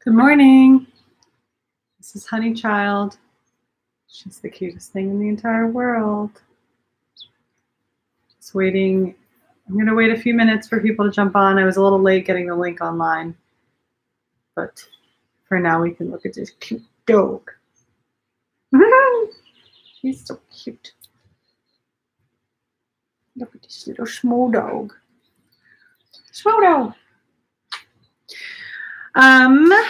Good morning. This is Honey Child. She's the cutest thing in the entire world. Just waiting. I'm going to wait a few minutes for people to jump on. I was a little late getting the link online. But for now, we can look at this cute dog. He's so cute. Look at this little small dog. Small dog.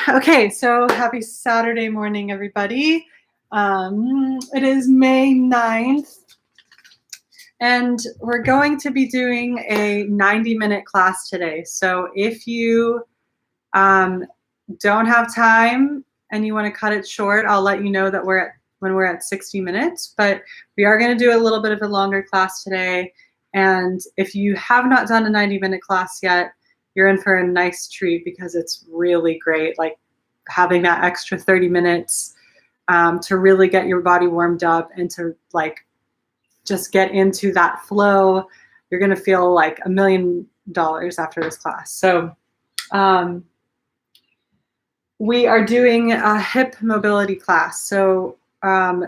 Okay, so happy Saturday morning, everybody. It is May 9th, and we're going to be doing a 90-minute class today. So if you don't have time and you want to cut it short, I'll let you know that when we're at 60 minutes, but we are going to do a little bit of a longer class today. And if you have not done a 90-minute class yet, you're in for a nice treat because it's really great, like having that extra 30 minutes to really get your body warmed up and to like just get into that flow. You're going to feel like $1 million after this class. So we are doing a hip mobility class. So I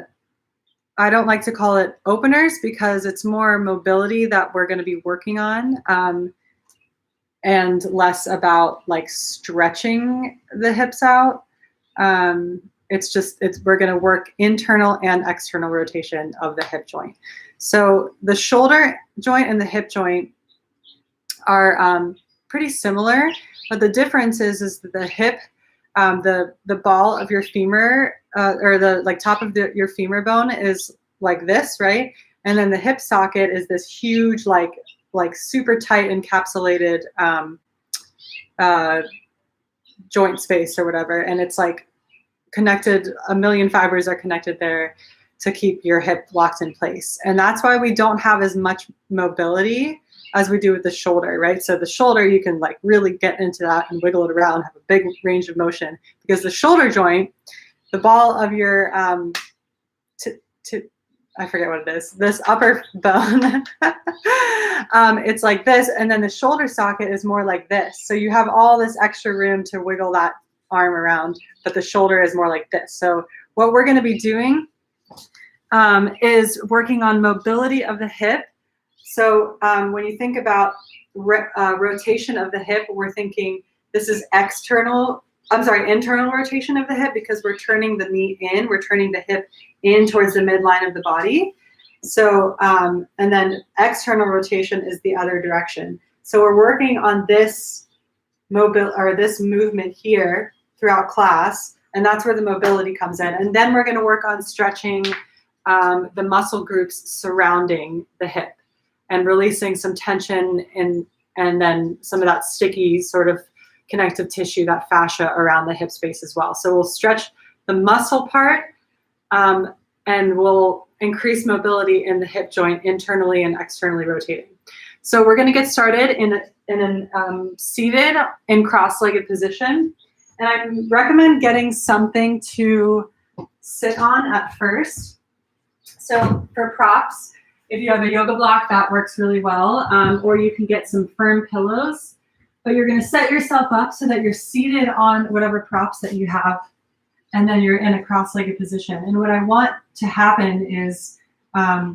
don't like to call it openers because it's more mobility that we're going to be working on. And less about like stretching the hips out. We're going to work internal and external rotation of the hip joint. So the shoulder joint and the hip joint are pretty similar, but the difference is that the hip, the ball of your femur or the like top of your femur bone is like this, right? And then the hip socket is this huge like super tight encapsulated joint space or whatever, and it's like connected. 1 million fibers are connected there to keep your hip locked in place, and that's why we don't have as much mobility as we do with the shoulder, right? So the shoulder, you can like really get into that and wiggle it around, have a big range of motion, because the shoulder joint, the ball of your I forget what it is, this upper bone, it's like this, and then the shoulder socket is more like this. So you have all this extra room to wiggle that arm around, but the shoulder is more like this. So what we're going to be doing is working on mobility of the hip. So when you think about rotation of the hip, we're thinking this is internal rotation of the hip, because we're turning the knee in, we're turning the hip in towards the midline of the body. So, and then external rotation is the other direction. So we're working on this this movement here throughout class, and that's where the mobility comes in. And then we're going to work on stretching the muscle groups surrounding the hip and releasing some tension and then some of that sticky sort of connective tissue, that fascia around the hip space as well. So we'll stretch the muscle part and we'll increase mobility in the hip joint internally and externally rotating. So we're going to get started in a seated in cross-legged position. And I recommend getting something to sit on at first. So for props, if you have a yoga block, that works really well. Or you can get some firm pillows. But you're going to set yourself up so that you're seated on whatever props that you have, and then you're in a cross-legged position. And what I want to happen is, I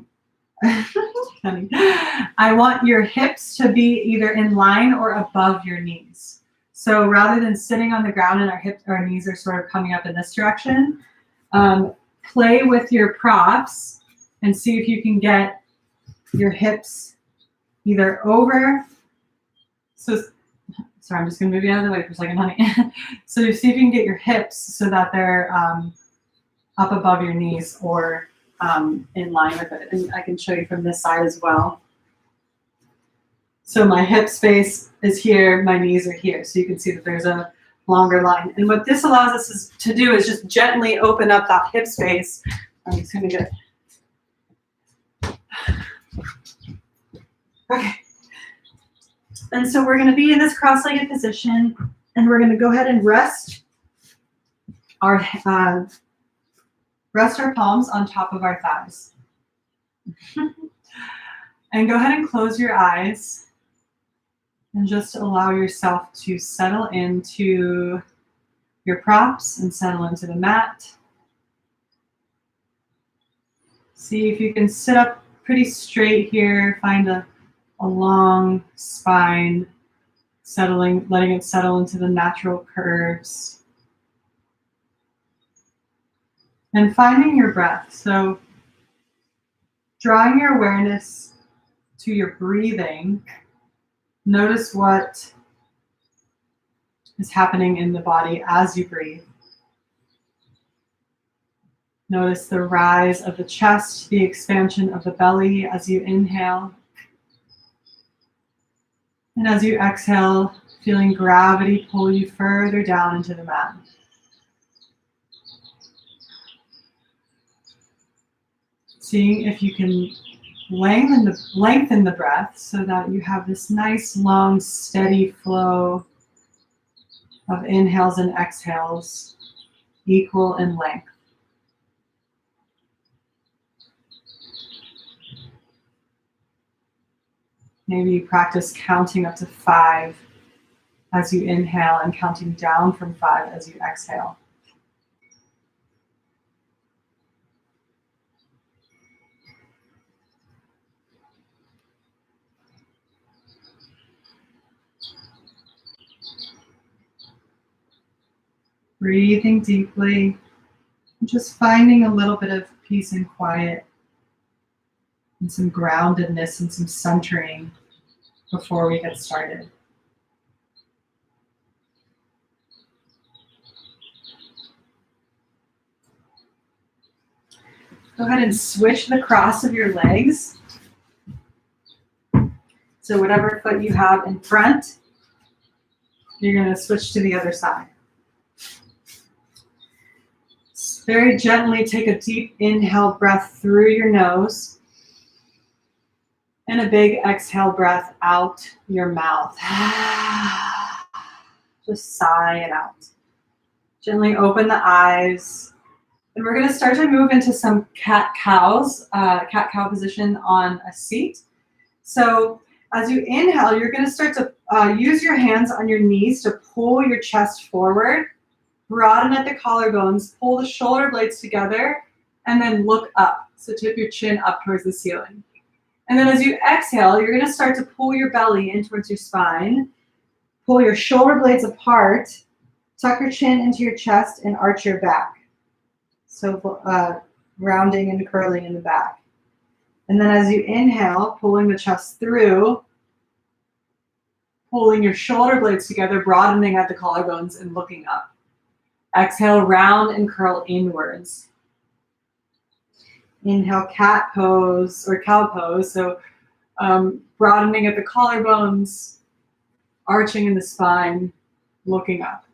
want your hips to be either in line or above your knees. So rather than sitting on the ground and our knees are sort of coming up in this direction, play with your props and see if you can get your hips either over. Sorry, I'm just going to move you out of the way for a second, honey. So see if you can get your hips so that they're up above your knees or in line with it. And I can show you from this side as well. So my hip space is here, my knees are here. So you can see that there's a longer line. And what this allows us to do is just gently open up that hip space. I'm just going to get... Okay. And so we're going to be in this cross-legged position, and we're going to go ahead and rest our palms on top of our thighs. And go ahead and close your eyes and just allow yourself to settle into your props and settle into the mat. See if you can sit up pretty straight here. Find a long spine, letting it settle into the natural curves. And finding your breath. So drawing your awareness to your breathing. Notice what is happening in the body as you breathe. Notice the rise of the chest, the expansion of the belly as you inhale. And as you exhale, feeling gravity pull you further down into the mat. Seeing if you can lengthen the breath so that you have this nice, long, steady flow of inhales and exhales, equal in length. Maybe you practice counting up to 5 as you inhale and counting down from 5 as you exhale. Breathing deeply, just finding a little bit of peace and quiet and some groundedness and some centering before we get started. Go ahead and switch the cross of your legs. So whatever foot you have in front, you're going to switch to the other side. Very gently take a deep inhale breath through your nose and a big exhale breath out your mouth. Just sigh it out. Gently open the eyes. And we're going to start to move into some cat-cow position on a seat. So as you inhale, you're going to start to use your hands on your knees to pull your chest forward. Broaden at the collarbones, pull the shoulder blades together, and then look up. So tip your chin up towards the ceiling. And then as you exhale, you're going to start to pull your belly in towards your spine. Pull your shoulder blades apart, tuck your chin into your chest, and arch your back. So rounding and curling in the back. And then as you inhale, pulling the chest through, pulling your shoulder blades together, broadening at the collarbones, and looking up. Exhale, round and curl inwards. Inhale, cat pose or cow pose. So broadening at the collarbones, arching in the spine, looking up.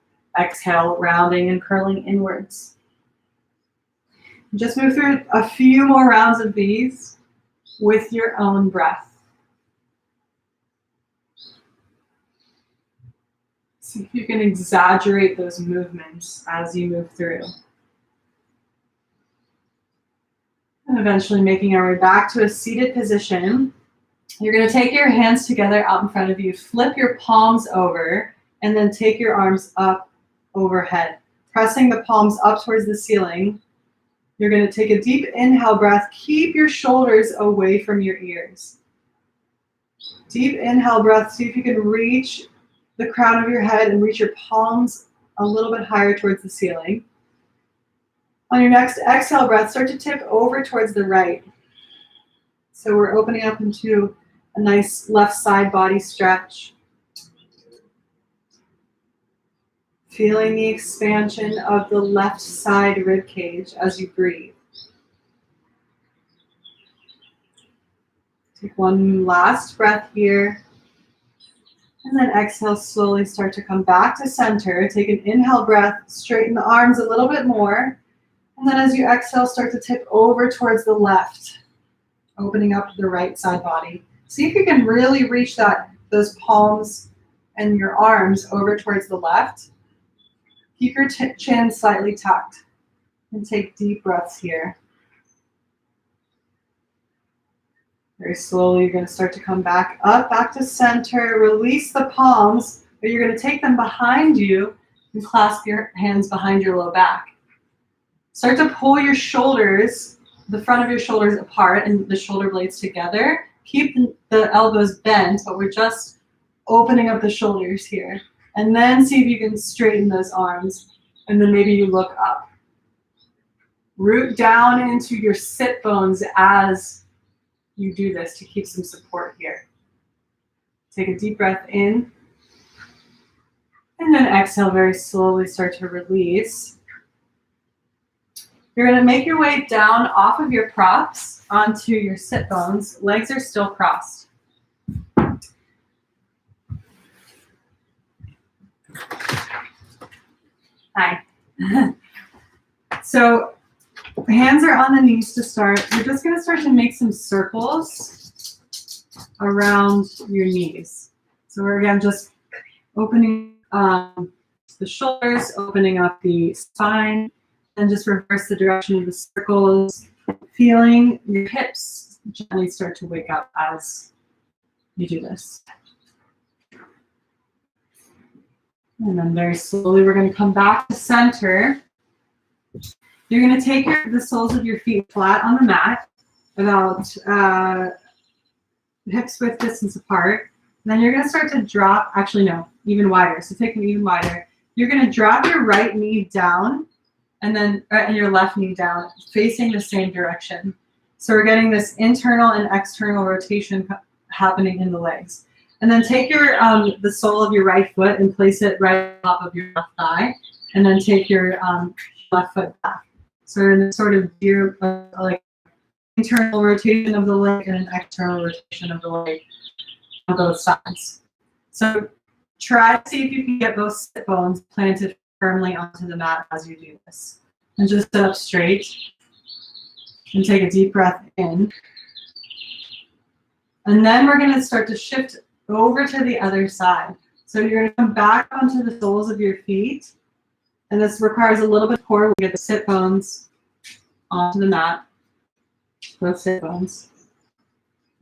Exhale, rounding and curling inwards. Just move through a few more rounds of these with your own breath. See if you can exaggerate those movements as you move through. And eventually making our way back to a seated position. You're going to take your hands together out in front of you, flip your palms over, and then take your arms up overhead. Pressing the palms up towards the ceiling. You're going to take a deep inhale breath. Keep your shoulders away from your ears. Deep inhale breath. See if you can reach the crown of your head and reach your palms a little bit higher towards the ceiling. On your next exhale breath, start to tip over towards the right. So we're opening up into a nice left side body stretch. Feeling the expansion of the left side rib cage as you breathe. Take one last breath here. And then exhale, slowly start to come back to center. Take an inhale breath, straighten the arms a little bit more. And then as you exhale, start to tip over towards the left, opening up the right side body. See if you can really reach those palms and your arms over towards the left. Keep your chin slightly tucked and take deep breaths here. Very slowly, you're going to start to come back up, back to center. Release the palms, but you're going to take them behind you. and clasp your hands behind your low back. Start to pull your shoulders, the front of your shoulders apart and the shoulder blades together. Keep the elbows bent, but we're just opening up the shoulders here. And then see if you can straighten those arms. And then maybe you look up. Root down into your sit bones as you do this to keep some support here. Take a deep breath in. And then exhale, very slowly start to release. You're going to make your way down off of your props onto your sit bones. Legs are still crossed. Hi. So hands are on the knees to start. You're just going to start to make some circles around your knees. So we're again just opening the shoulders, opening up the spine, and just reverse the direction of the circles, feeling your hips gently start to wake up as you do this. And then very slowly, we're going to come back to center. You're going to take the soles of your feet flat on the mat, about hips width distance apart. And then you're going to start to drop, actually no, even wider. So take them even wider. You're going to drop your right knee down and then and your left knee down, facing the same direction. So we're getting this internal and external rotation happening in the legs. And then take your the sole of your right foot and place it right on top of your left thigh, and then take your left foot back. So in this sort of like internal rotation of the leg and an external rotation of the leg on both sides. So try to see if you can get both sit bones planted firmly onto the mat as you do this. And just sit up straight and take a deep breath in. And then we're going to start to shift over to the other side. So you're going to come back onto the soles of your feet. And this requires a little bit of core. We get the sit bones onto the mat, both sit bones.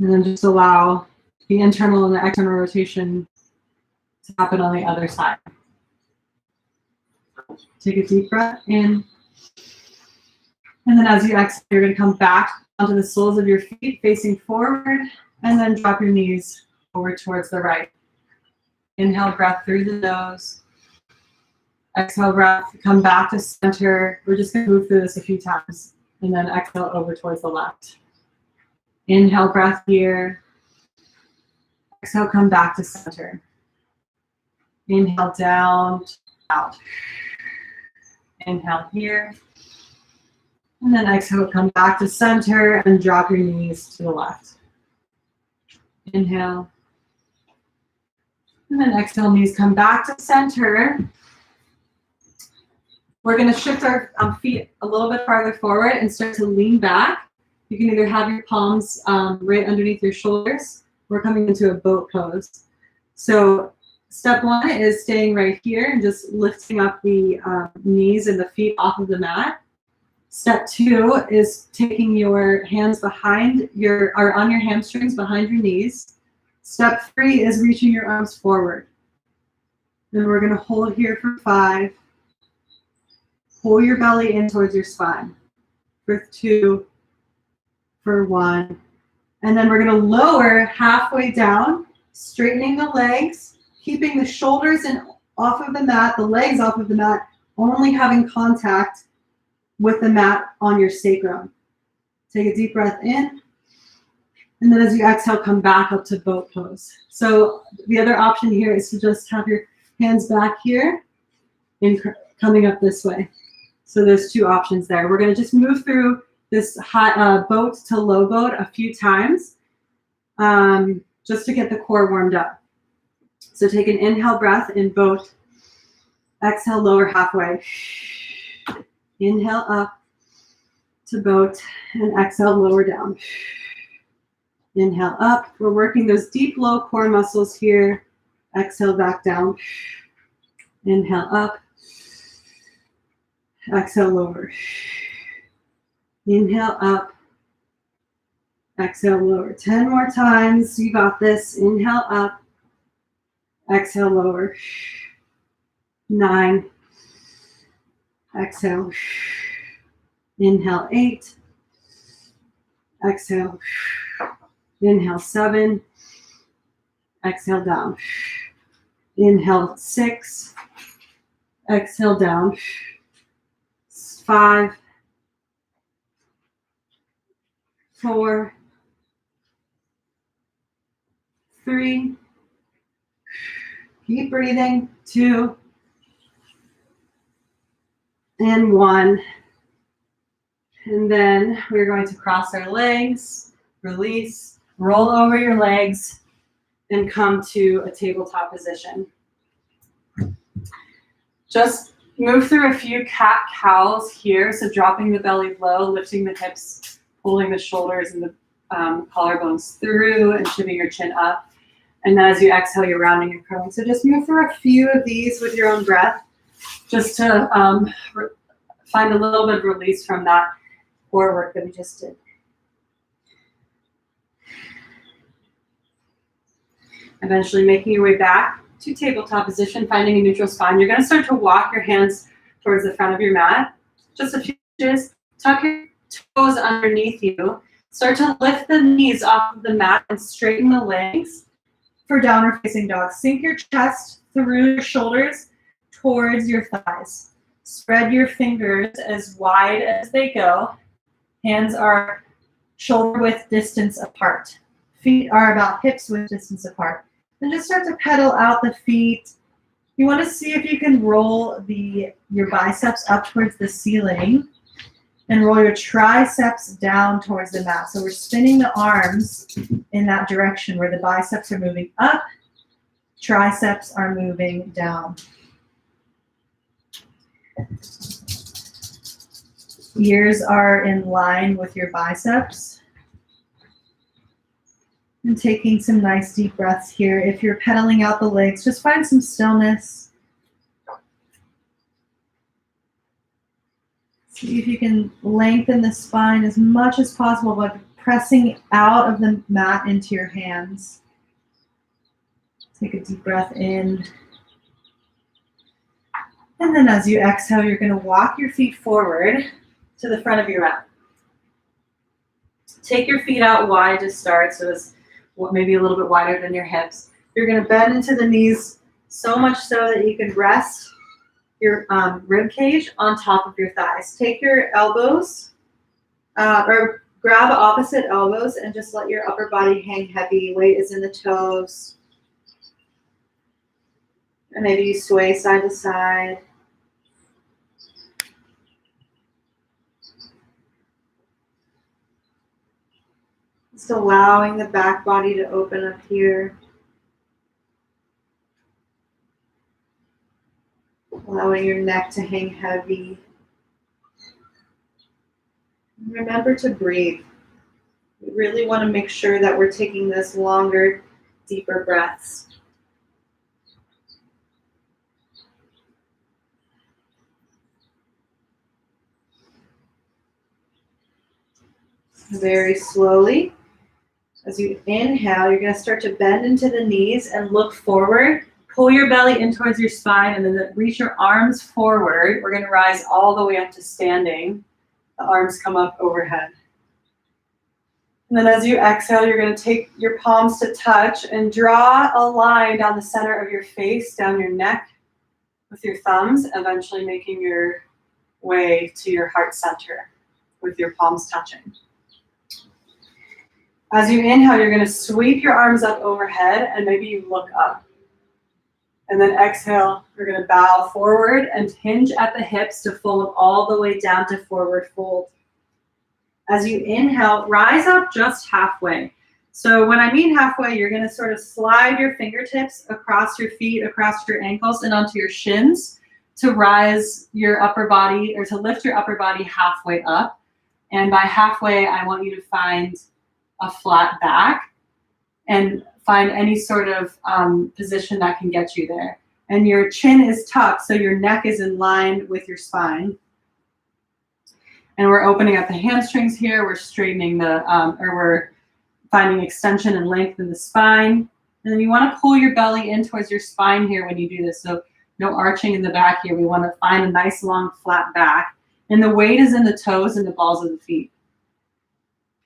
And then just allow the internal and the external rotation to happen on the other side. Take a deep breath in. And then as you exhale, you're going to come back onto the soles of your feet facing forward, and then drop your knees forward towards the right. Inhale, breath through the nose. Exhale, breath, come back to center. We're just going to move through this a few times. And then exhale over towards the left. Inhale, breath here. Exhale, come back to center. Inhale, down, out. Inhale here. And then exhale, come back to center and drop your knees to the left. Inhale. And then exhale, knees come back to center. We're going to shift our feet a little bit farther forward and start to lean back. You can either have your palms right underneath your shoulders. We're coming into a boat pose. So step one is staying right here and just lifting up the knees and the feet off of the mat. Step two is taking your hands behind or on your hamstrings behind your knees. Step three is reaching your arms forward. Then we're going to hold here for 5. Pull your belly in towards your spine. For 2, for 1. And then we're going to lower halfway down, straightening the legs, keeping the shoulders off of the mat, the legs off of the mat, only having contact with the mat on your sacrum. Take a deep breath in. And then as you exhale, come back up to boat pose. So the other option here is to just have your hands back here and coming up this way. So there's 2 options there. We're going to just move through this high, boat to low boat a few times just to get the core warmed up. So take an inhale breath in boat. Exhale, lower halfway. Inhale up to boat and exhale, lower down. Inhale up. We're working those deep low core muscles here. Exhale back down. Inhale up. Exhale lower. Inhale up. Exhale lower. 10 more times. You got this. Inhale up. Exhale lower. 9. Exhale. Inhale 8. Exhale. Inhale 7. Exhale down. Inhale 6. Exhale down. 5. 4. 3. Keep breathing. 2. And 1. And then we're going to cross our legs, release, roll over your legs, and come to a tabletop position. Just move through a few cat-cows here. So dropping the belly low, lifting the hips, pulling the shoulders and the collarbones through, and shivving your chin up. And then as you exhale, you're rounding and curling. So just move through a few of these with your own breath, just to find a little bit of release from that core work that we just did. Eventually making your way back to tabletop position, finding a neutral spine. You're going to start to walk your hands towards the front of your mat. Just a few inches. Tuck your toes underneath you. Start to lift the knees off of the mat and straighten the legs for downward facing dog. Sink your chest through your shoulders towards your thighs. Spread your fingers as wide as they go. Hands are shoulder width distance apart. Feet are about hips width distance apart. And just start to pedal out the feet. You want to see if you can roll your biceps up towards the ceiling and roll your triceps down towards the mat. So we're spinning the arms in that direction where the biceps are moving up, triceps are moving down. Ears are in line with your biceps. And taking some nice deep breaths here. If you're pedaling out the legs, just find some stillness. See if you can lengthen the spine as much as possible by pressing out of the mat into your hands. Take a deep breath in. And then as you exhale, you're going to walk your feet forward to the front of your mat. Take your feet out wide to start, so it's maybe a little bit wider than your hips. You're going to bend into the knees so much so that you can rest your rib cage on top of your thighs. Take your elbows or grab opposite elbows and just let your upper body hang heavy. Weight is in the toes. And maybe you sway side to side. Just allowing the back body to open up here. Allowing your neck to hang heavy. Remember to breathe. We really want to make sure that we're taking this longer, deeper breaths. Very slowly. As you inhale, you're going to start to bend into the knees and look forward. Pull your belly in towards your spine and then reach your arms forward. We're going to rise all the way up to standing. The arms come up overhead. And then as you exhale, you're going to take your palms to touch and draw a line down the center of your face, down your neck with your thumbs, eventually making your way to your heart center with your palms touching. As you inhale, you're going to sweep your arms up overhead and maybe you look up. And then exhale, you're going to bow forward and hinge at the hips to fold all the way down to forward fold. As you inhale, rise up just halfway. So when I mean halfway, you're going to sort of slide your fingertips across your feet, across your ankles, and onto your shins to rise your upper body or to lift your upper body halfway up. And by halfway, I want you to find a flat back and find any sort of position that can get you there. And your chin is tucked, so your neck is in line with your spine. And we're opening up the hamstrings here. We're straightening we're finding extension and length in the spine. And then you want to pull your belly in towards your spine here when you do this. So No arching in the back here. We want to find a nice long flat back. And the weight is in the toes and the balls of the feet.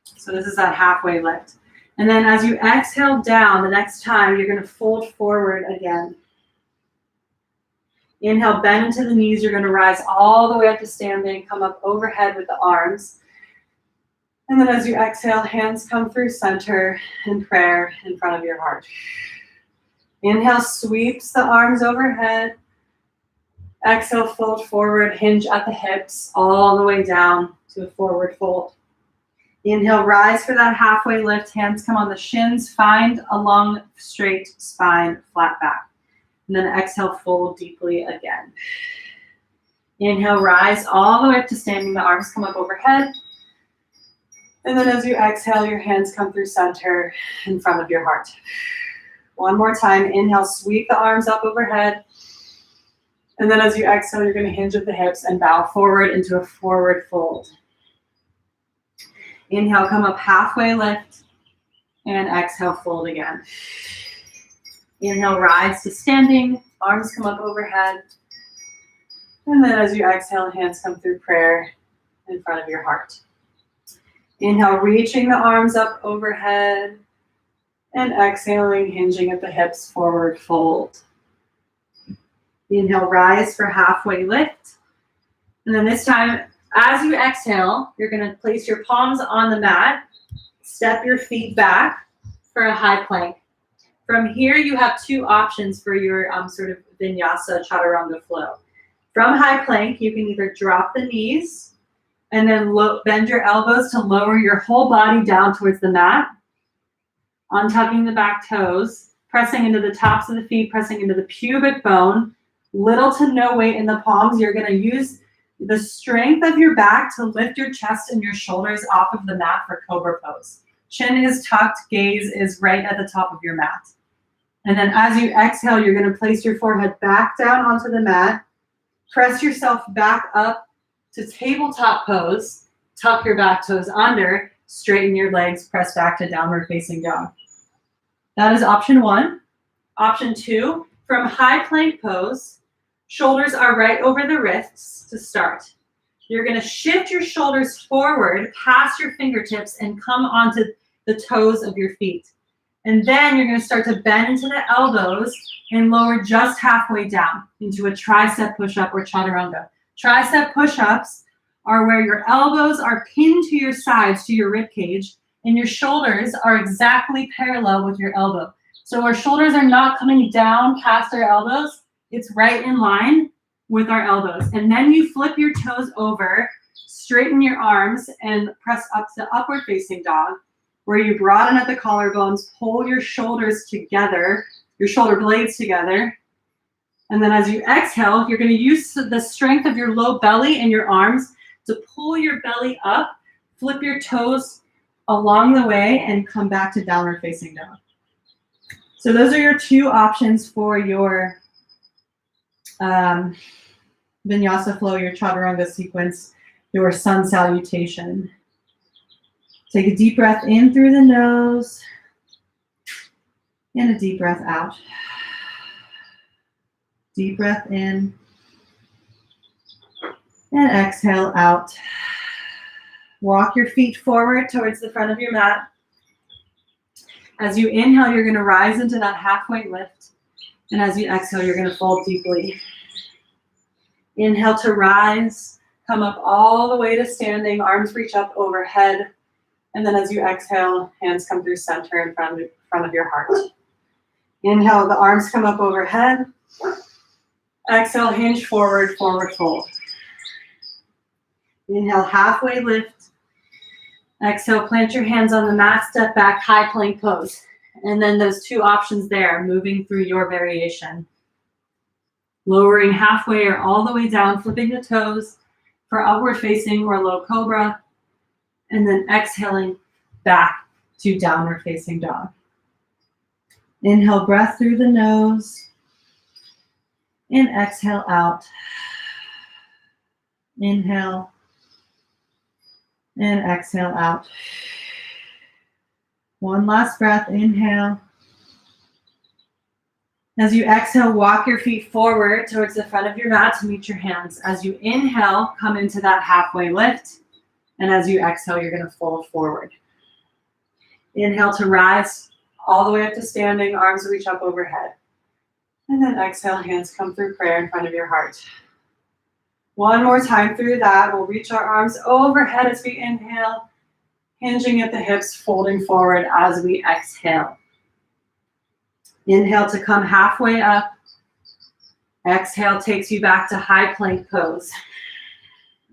So this is that halfway lift. And then as you exhale down, the next time you're going to fold forward again. Inhale, bend into the knees. You're going to rise all the way up to standing. Come up overhead with the arms. And then as you exhale, hands come through center in prayer in front of your heart. Inhale, sweeps the arms overhead. Exhale, fold forward, hinge at the hips, all the way down to a forward fold. Inhale, rise for that halfway lift. Hands come on the shins. Find a long, straight spine, flat back. And then exhale, fold deeply again. Inhale, rise all the way up to standing. The arms come up overhead. And then as you exhale, your hands come through center in front of your heart. One more time. Inhale, sweep the arms up overhead. And then as you exhale, you're going to hinge at the hips and bow forward into a forward fold. Inhale, come up halfway lift. And exhale, fold again. Inhale, rise to standing. Arms come up overhead. And then as you exhale, hands come through prayer in front of your heart. Inhale, reaching the arms up overhead. And exhaling, hinging at the hips, forward fold. Inhale, rise for halfway lift. And then this time, as you exhale, you're going to place your palms on the mat. Step your feet back for a high plank. From here, you have two options for your sort of Vinyasa chaturanga flow. From high plank, you can either drop the knees and then bend your elbows to lower your whole body down towards the mat. Untucking the back toes, pressing into the tops of the feet, pressing into the pubic bone. Little to no weight in the palms. You're going to use the strength of your back to lift your chest and your shoulders off of the mat for cobra pose. Chin is tucked, gaze is right at the top of your mat. And then as you exhale, you're going to place your forehead back down onto the mat. Press yourself back up to tabletop pose. Tuck your back toes under. Straighten your legs. Press back to downward facing dog. That is option one. Option two, from high plank pose, shoulders are right over the wrists to start. You're going to shift your shoulders forward past your fingertips and come onto the toes of your feet. And then you're going to start to bend into the elbows and lower just halfway down into a tricep push-up or chaturanga. Tricep push-ups are where your elbows are pinned to your sides, to your rib cage, and your shoulders are exactly parallel with your elbow. So our shoulders are not coming down past our elbows. It's right in line with our elbows. And then you flip your toes over, straighten your arms, and press up to upward facing dog, where you broaden at the collarbones, pull your shoulders together, your shoulder blades together. And then as you exhale, you're going to use the strength of your low belly and your arms to pull your belly up, flip your toes along the way, and come back to downward facing dog. So those are your two options for your Vinyasa flow, your chaturanga sequence, your sun salutation. Take a deep breath in through the nose and a deep breath out. Deep breath in and exhale out. Walk your feet forward towards the front of your mat. As you inhale, you're going to rise into that halfway lift. And as you exhale, you're going to fold deeply. Inhale to rise. Come up all the way to standing. Arms reach up overhead. And then as you exhale, hands come through center in front of your heart. Inhale, the arms come up overhead. Exhale, hinge forward, forward fold. Inhale, halfway lift. Exhale, plant your hands on the mat, step back, high plank pose. And then those two options there, moving through your variation. Lowering halfway or all the way down, flipping the toes for upward facing or low cobra. And then exhaling back to downward facing dog. Inhale, breath through the nose. And exhale out. Inhale. And exhale out. One last breath. Inhale. As you exhale, walk your feet forward towards the front of your mat to meet your hands. As you inhale, come into that halfway lift. And as you exhale, you're going to fold forward. Inhale to rise all the way up to standing, arms reach up overhead. And then exhale, hands come through prayer in front of your heart. One more time through that. We'll reach our arms overhead as we inhale, hinging at the hips, folding forward as we exhale. Inhale to come halfway up. Exhale takes you back to high plank pose.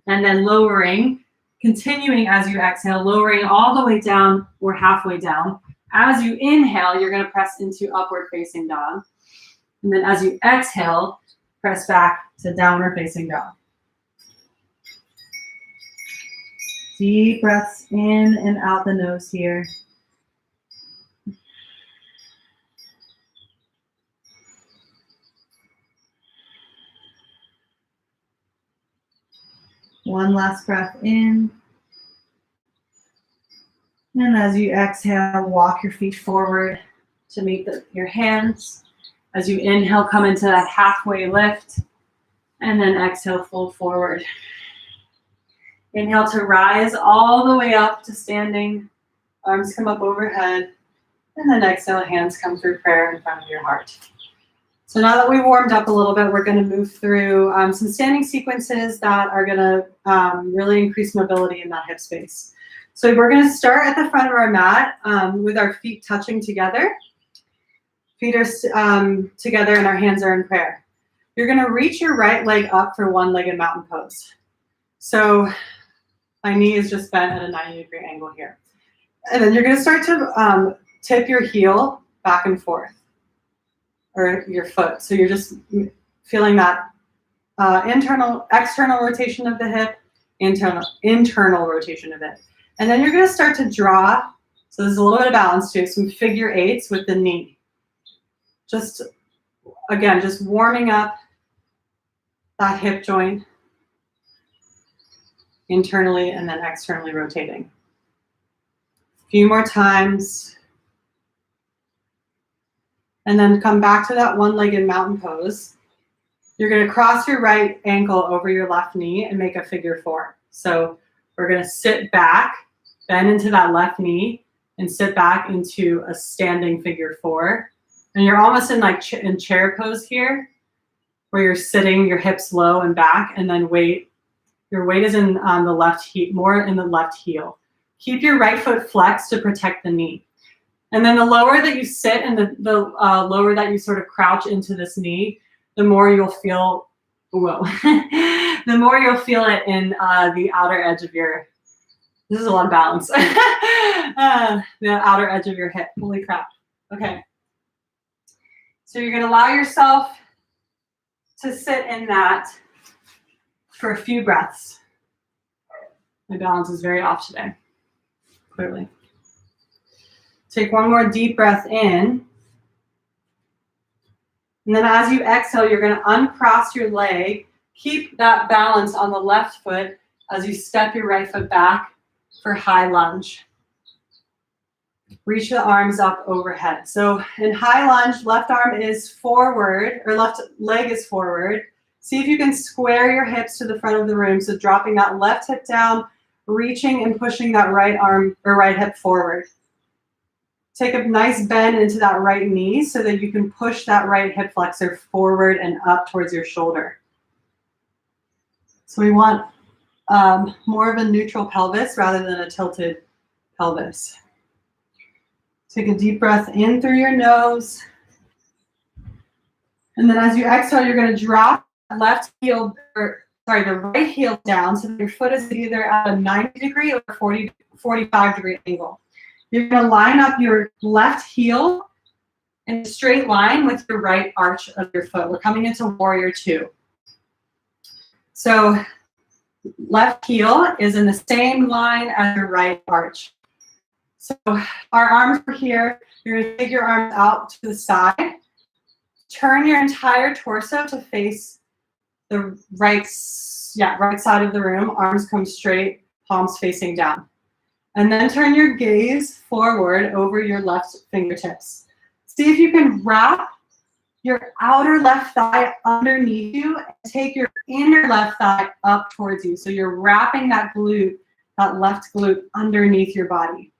And then lowering, continuing as you exhale, lowering all the way down or halfway down. As you inhale, you're going to press into upward facing dog. And then as you exhale, press back to downward facing dog. Deep breaths in and out the nose here. One last breath in. And as you exhale, walk your feet forward to meet your hands. As you inhale, come into that halfway lift. And then exhale, fold forward. Inhale to rise all the way up to standing. Arms come up overhead. And then exhale, hands come through prayer in front of your heart. So now that we warmed up a little bit, we're going to move through some standing sequences that are going to really increase mobility in that hip space. So we're going to start at the front of our mat with our feet touching together. Feet are together and our hands are in prayer. You're going to reach your right leg up for one-legged mountain pose. So my knee is just bent at a 90-degree angle here. And then you're going to start to tip your heel back and forth, or your foot. So you're just feeling that external rotation of the hip, internal rotation of it. And then you're going to start to draw. So there's a little bit of balance too, some figure eights with the knee. Just, again, just warming up that hip joint internally and then externally rotating. A few more times. And then come back to that one-legged mountain pose. You're going to cross your right ankle over your left knee and make a figure four. So we're going to sit back, bend into that left knee, and sit back into a standing figure four. And you're almost in like in chair pose here, where you're sitting, your hips low and back, and then weight. Your weight is in the left heel, more in the left heel. Keep your right foot flexed to protect the knee. And then the lower that you sit and the lower that you sort of crouch into this knee, the more you'll feel, the more you'll feel it in the outer edge of your, this is a lot of balance, the outer edge of your hip. Holy crap. Okay. So you're going to allow yourself to sit in that for a few breaths. My balance is very off today, clearly. Take one more deep breath in. And then as you exhale, you're going to uncross your leg. Keep that balance on the left foot as you step your right foot back for high lunge. Reach the arms up overhead. So in high lunge, left arm is forward, or left leg is forward. See if you can square your hips to the front of the room. So dropping that left hip down, reaching and pushing that right arm or right hip forward. Take a nice bend into that right knee so that you can push that right hip flexor forward and up towards your shoulder. So we want more of a neutral pelvis rather than a tilted pelvis. Take a deep breath in through your nose. And then as you exhale, you're going to drop the right heel down so that your foot is either at a 90 degree or 45 degree angle. You're going to line up your left heel in a straight line with your right arch of your foot. We're coming into warrior two. So left heel is in the same line as your right arch. So our arms are here. You're going to take your arms out to the side. Turn your entire torso to face the right side of the room. Arms come straight, palms facing down. And then turn your gaze forward over your left fingertips. See if you can wrap your outer left thigh underneath you and take your inner left thigh up towards you. So you're wrapping that glute, that left glute underneath your body.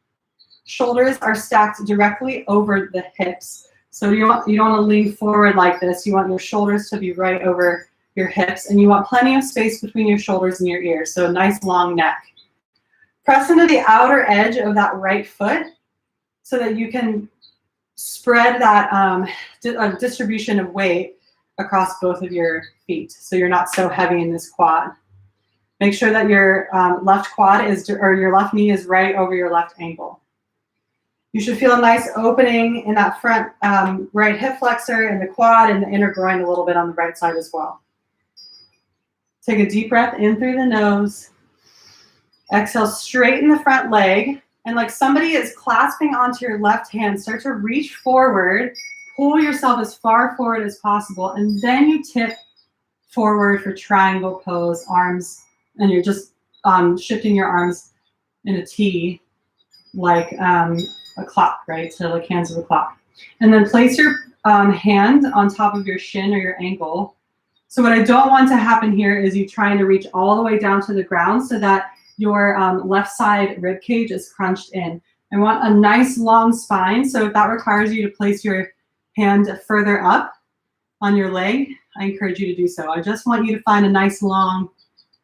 Shoulders are stacked directly over the hips. So you don't want to lean forward like this. You want your shoulders to be right over your hips, and you want plenty of space between your shoulders and your ears. So a nice long neck. Press into the outer edge of that right foot so that you can spread that distribution of weight across both of your feet, so you're not so heavy in this quad. Make sure that your left quad is, or your left knee is right over your left ankle. You should feel a nice opening in that front right hip flexor and the quad and the inner groin a little bit on the right side as well. Take a deep breath in through the nose. Exhale, straighten the front leg. And like somebody is clasping onto your left hand, start to reach forward, pull yourself as far forward as possible, and then you tip forward for triangle pose, arms, and you're just shifting your arms in a T, like a clock, right? So like hands of a clock. And then place your hand on top of your shin or your ankle. So what I don't want to happen here is you trying to reach all the way down to the ground so that your left side rib cage is crunched in. I want a nice long spine. So if that requires you to place your hand further up on your leg, I encourage you to do so. I just want you to find a nice long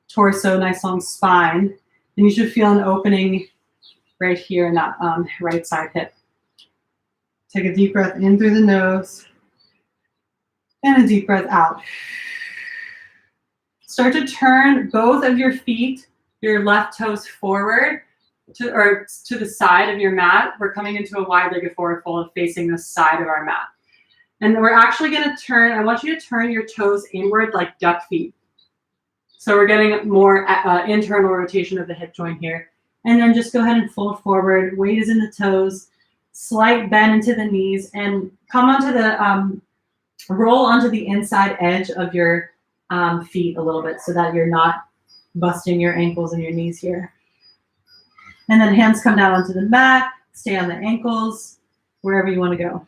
torso, nice long spine. And you should feel an opening right here in that right side hip. Take a deep breath in through the nose and a deep breath out. Start to turn both of your feet, your left toes forward to the side of your mat. We're coming into a wide-legged forward fold facing the side of our mat. And then we're actually going to turn, I want you to turn your toes inward like duck feet. So we're getting more internal rotation of the hip joint here. And then just go ahead and fold forward. Weight is in the toes. Slight bend into the knees and come onto the, roll onto the inside edge of your feet a little bit so that you're not busting your ankles and your knees here. And then hands come down onto the mat, stay on the ankles, wherever you want to go.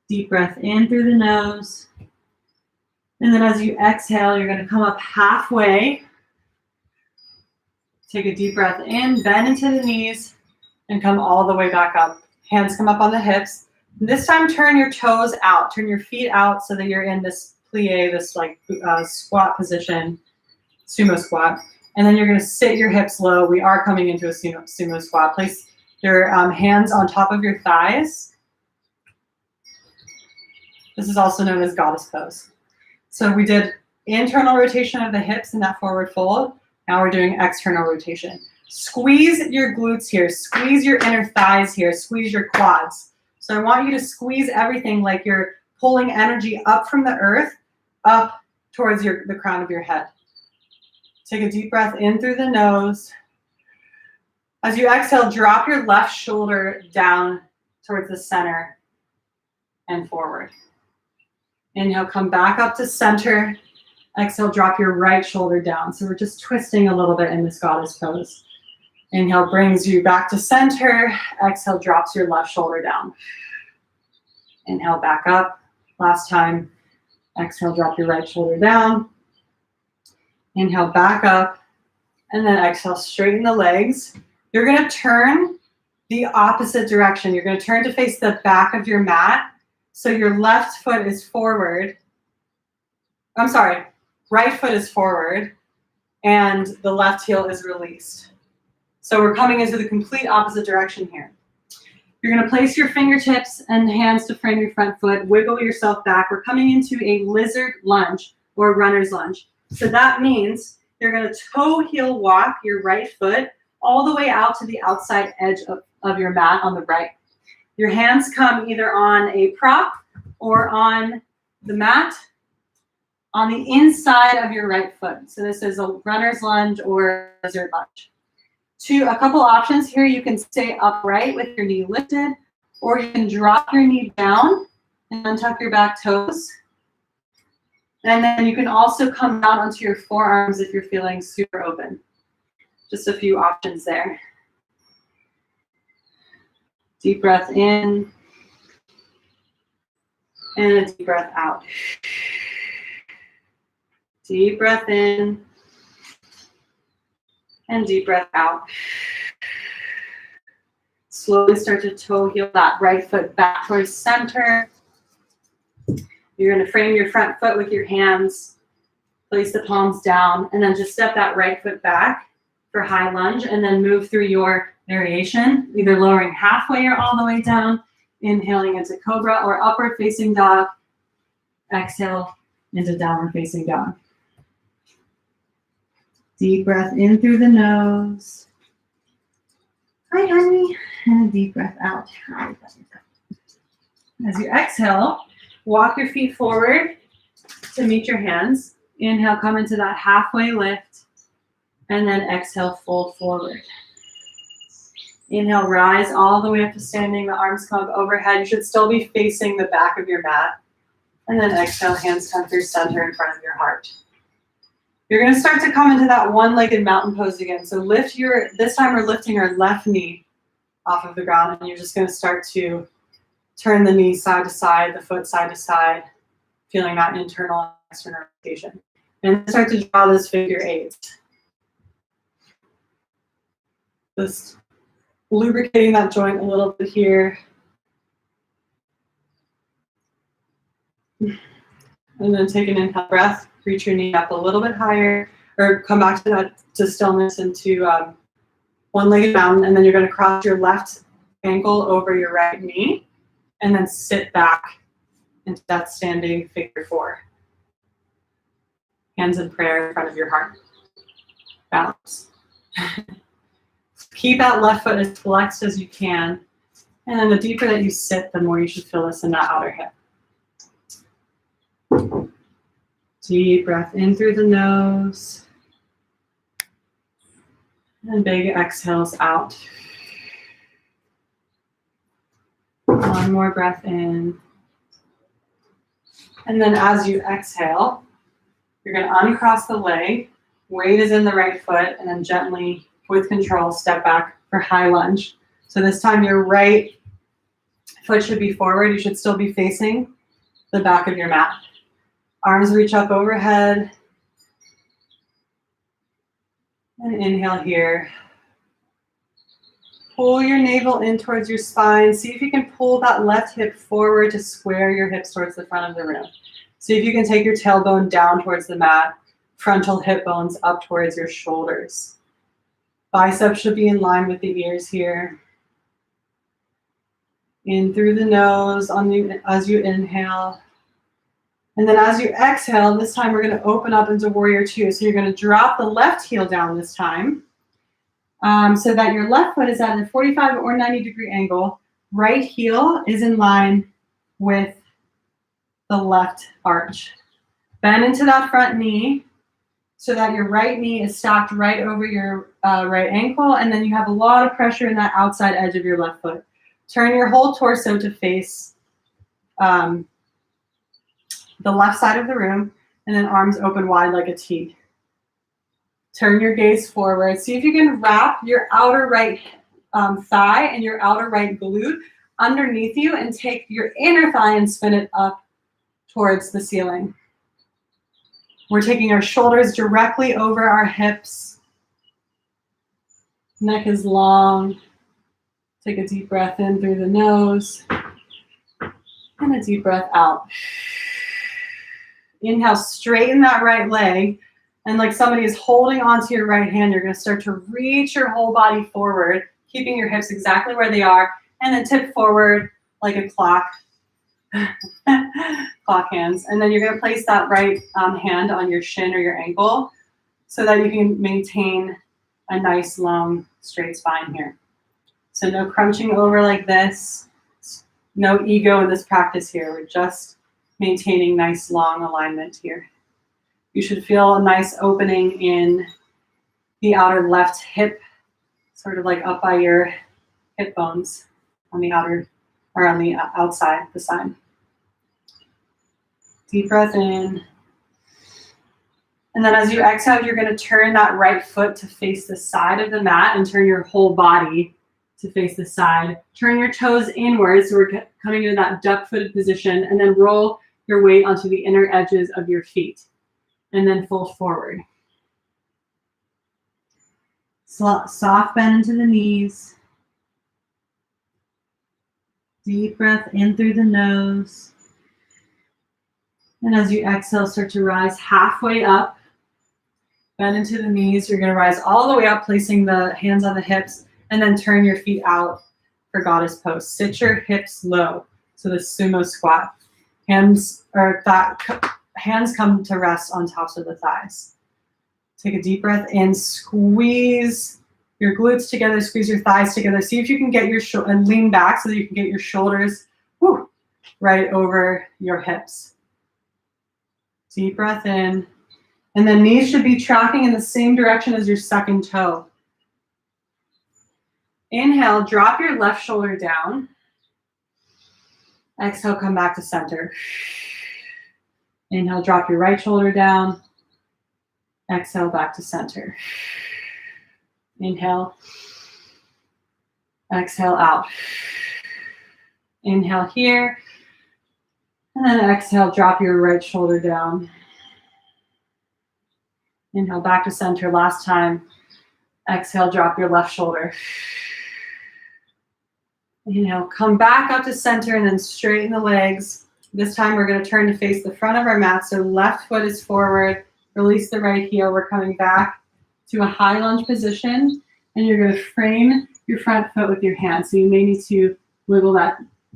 Deep breath in through the nose. And then as you exhale, you're going to come up halfway. Take a deep breath in, bend into the knees, and come all the way back up. Hands come up on the hips. This time, turn your toes out. Turn your feet out so that you're in this plie, this like squat position, sumo squat. And then you're going to sit your hips low. We are coming into a sumo squat. Place your hands on top of your thighs. This is also known as goddess pose. So we did internal rotation of the hips in that forward fold. Now we're doing external rotation. Squeeze your glutes here. Squeeze your inner thighs here. Squeeze your quads. So I want you to squeeze everything like you're pulling energy up from the earth, up towards the crown of your head. Take a deep breath in through the nose. As you exhale, drop your left shoulder down towards the center and forward. Inhale, come back up to center. Exhale, drop your right shoulder down. So we're just twisting a little bit in this goddess pose. Inhale brings you back to center. Exhale drops your left shoulder down. Inhale back up. Last time. Exhale, drop your right shoulder down. Inhale back up. And then exhale, straighten the legs. You're going to turn the opposite direction. You're going to turn to face the back of your mat. So your left foot is forward. I'm sorry. Right foot is forward and the left heel is released. So we're coming into the complete opposite direction here. You're going to place your fingertips and hands to frame your front foot, wiggle yourself back. We're coming into a lizard lunge or runner's lunge. So that means you're going to toe heel walk your right foot all the way out to the outside edge of your mat on the right. Your hands come either on a prop or on the mat on the inside of your right foot. So this is a runner's lunge or lizard lunge. A couple options here. You can stay upright with your knee lifted, or you can drop your knee down and untuck your back toes. And then you can also come down onto your forearms if you're feeling super open. Just a few options there. Deep breath in. And a deep breath out. Deep breath in. And deep breath out. Slowly start to toe heel that right foot back towards center. You're going to frame your front foot with your hands. Place the palms down, and then just step that right foot back for high lunge, and then move through your variation, either lowering halfway or all the way down, inhaling into cobra or upward facing dog. Exhale into downward facing dog. Deep breath in through the nose. Hi, honey. And a deep breath out. As you exhale, walk your feet forward to meet your hands. Inhale, come into that halfway lift. And then exhale, fold forward. Inhale, rise all the way up to standing. The arms come up overhead. You should still be facing the back of your mat. And then exhale, hands come through center in front of your heart. You're going to start to come into that one-legged mountain pose again. So this time we're lifting our left knee off of the ground, and you're just going to start to turn the knee side to side, the foot side to side, feeling that internal and external rotation. And start to draw those figure eights. Just lubricating that joint a little bit here. And then take an inhale breath, reach your knee up a little bit higher, or come back to stillness into one-legged mountain, and then you're going to cross your left ankle over your right knee, and then sit back into that standing figure four. Hands in prayer in front of your heart. Balance. Keep that left foot as flexed as you can, and then the deeper that you sit, the more you should feel this in that outer hip. Deep breath in through the nose. And big exhales out. One more breath in. And then as you exhale, you're going to uncross the leg. Weight is in the right foot, and then gently, with control, step back for high lunge. So this time your right foot should be forward. You should still be facing the back of your mat. Arms reach up overhead. And inhale here. Pull your navel in towards your spine. See if you can pull that left hip forward to square your hips towards the front of the room. See if you can take your tailbone down towards the mat, frontal hip bones up towards your shoulders. Biceps should be in line with the ears here. In through the nose as you inhale. And then as you exhale, this time we're going to open up into warrior two. So you're going to drop the left heel down this time so that your left foot is at a 45 or 90-degree angle. Right heel is in line with the left arch. Bend into that front knee so that your right knee is stacked right over your right ankle, and then you have a lot of pressure in that outside edge of your left foot. Turn your whole torso to face the left side of the room, and then arms open wide like a T. Turn your gaze forward. See if you can wrap your outer right thigh and your outer right glute underneath you, and take your inner thigh and spin it up towards the ceiling. We're taking our shoulders directly over our hips. Neck is long. Take a deep breath in through the nose, and a deep breath out. Inhale, straighten that right leg, and like somebody is holding onto your right hand, you're going to start to reach your whole body forward, keeping your hips exactly where they are, and then tip forward like a clock. Clock hands. And then you're going to place that right hand on your shin or your ankle so that you can maintain a nice, long, straight spine here. So no crunching over like this. No ego in this practice here. We're just maintaining nice, long alignment here. You should feel a nice opening in the outer left hip, sort of like up by your hip bones on the outer, or on the outside, the side. Deep breath in. And then as you exhale, you're going to turn that right foot to face the side of the mat and turn your whole body to face the side. Turn your toes inwards, so we're coming into that duck-footed position, and then roll your weight onto the inner edges of your feet, and then fold forward. Soft bend into the knees. Deep breath in through the nose. And as you exhale, start to rise halfway up. Bend into the knees. You're going to rise all the way up, placing the hands on the hips, and then turn your feet out for goddess pose. Sit your hips low. So the sumo squat. Hands come to rest on tops of the thighs. Take a deep breath in. Squeeze your glutes together. Squeeze your thighs together. See if you can get your and lean back so that you can get your shoulders right over your hips. Deep breath in. And then knees should be tracking in the same direction as your second toe. Inhale, drop your left shoulder down. Exhale, come back to center. Inhale, drop your right shoulder down. Exhale, back to center. Inhale. Exhale out. Inhale here. And then exhale, drop your right shoulder down. Inhale, back to center. Last time. Exhale, drop your left shoulder. Inhale, come back up to center and then straighten the legs. This time we're going to turn to face the front of our mat. So left foot is forward. Release the right heel. We're coming back to a high lunge position. And you're going to frame your front foot with your hands. So you may need to wiggle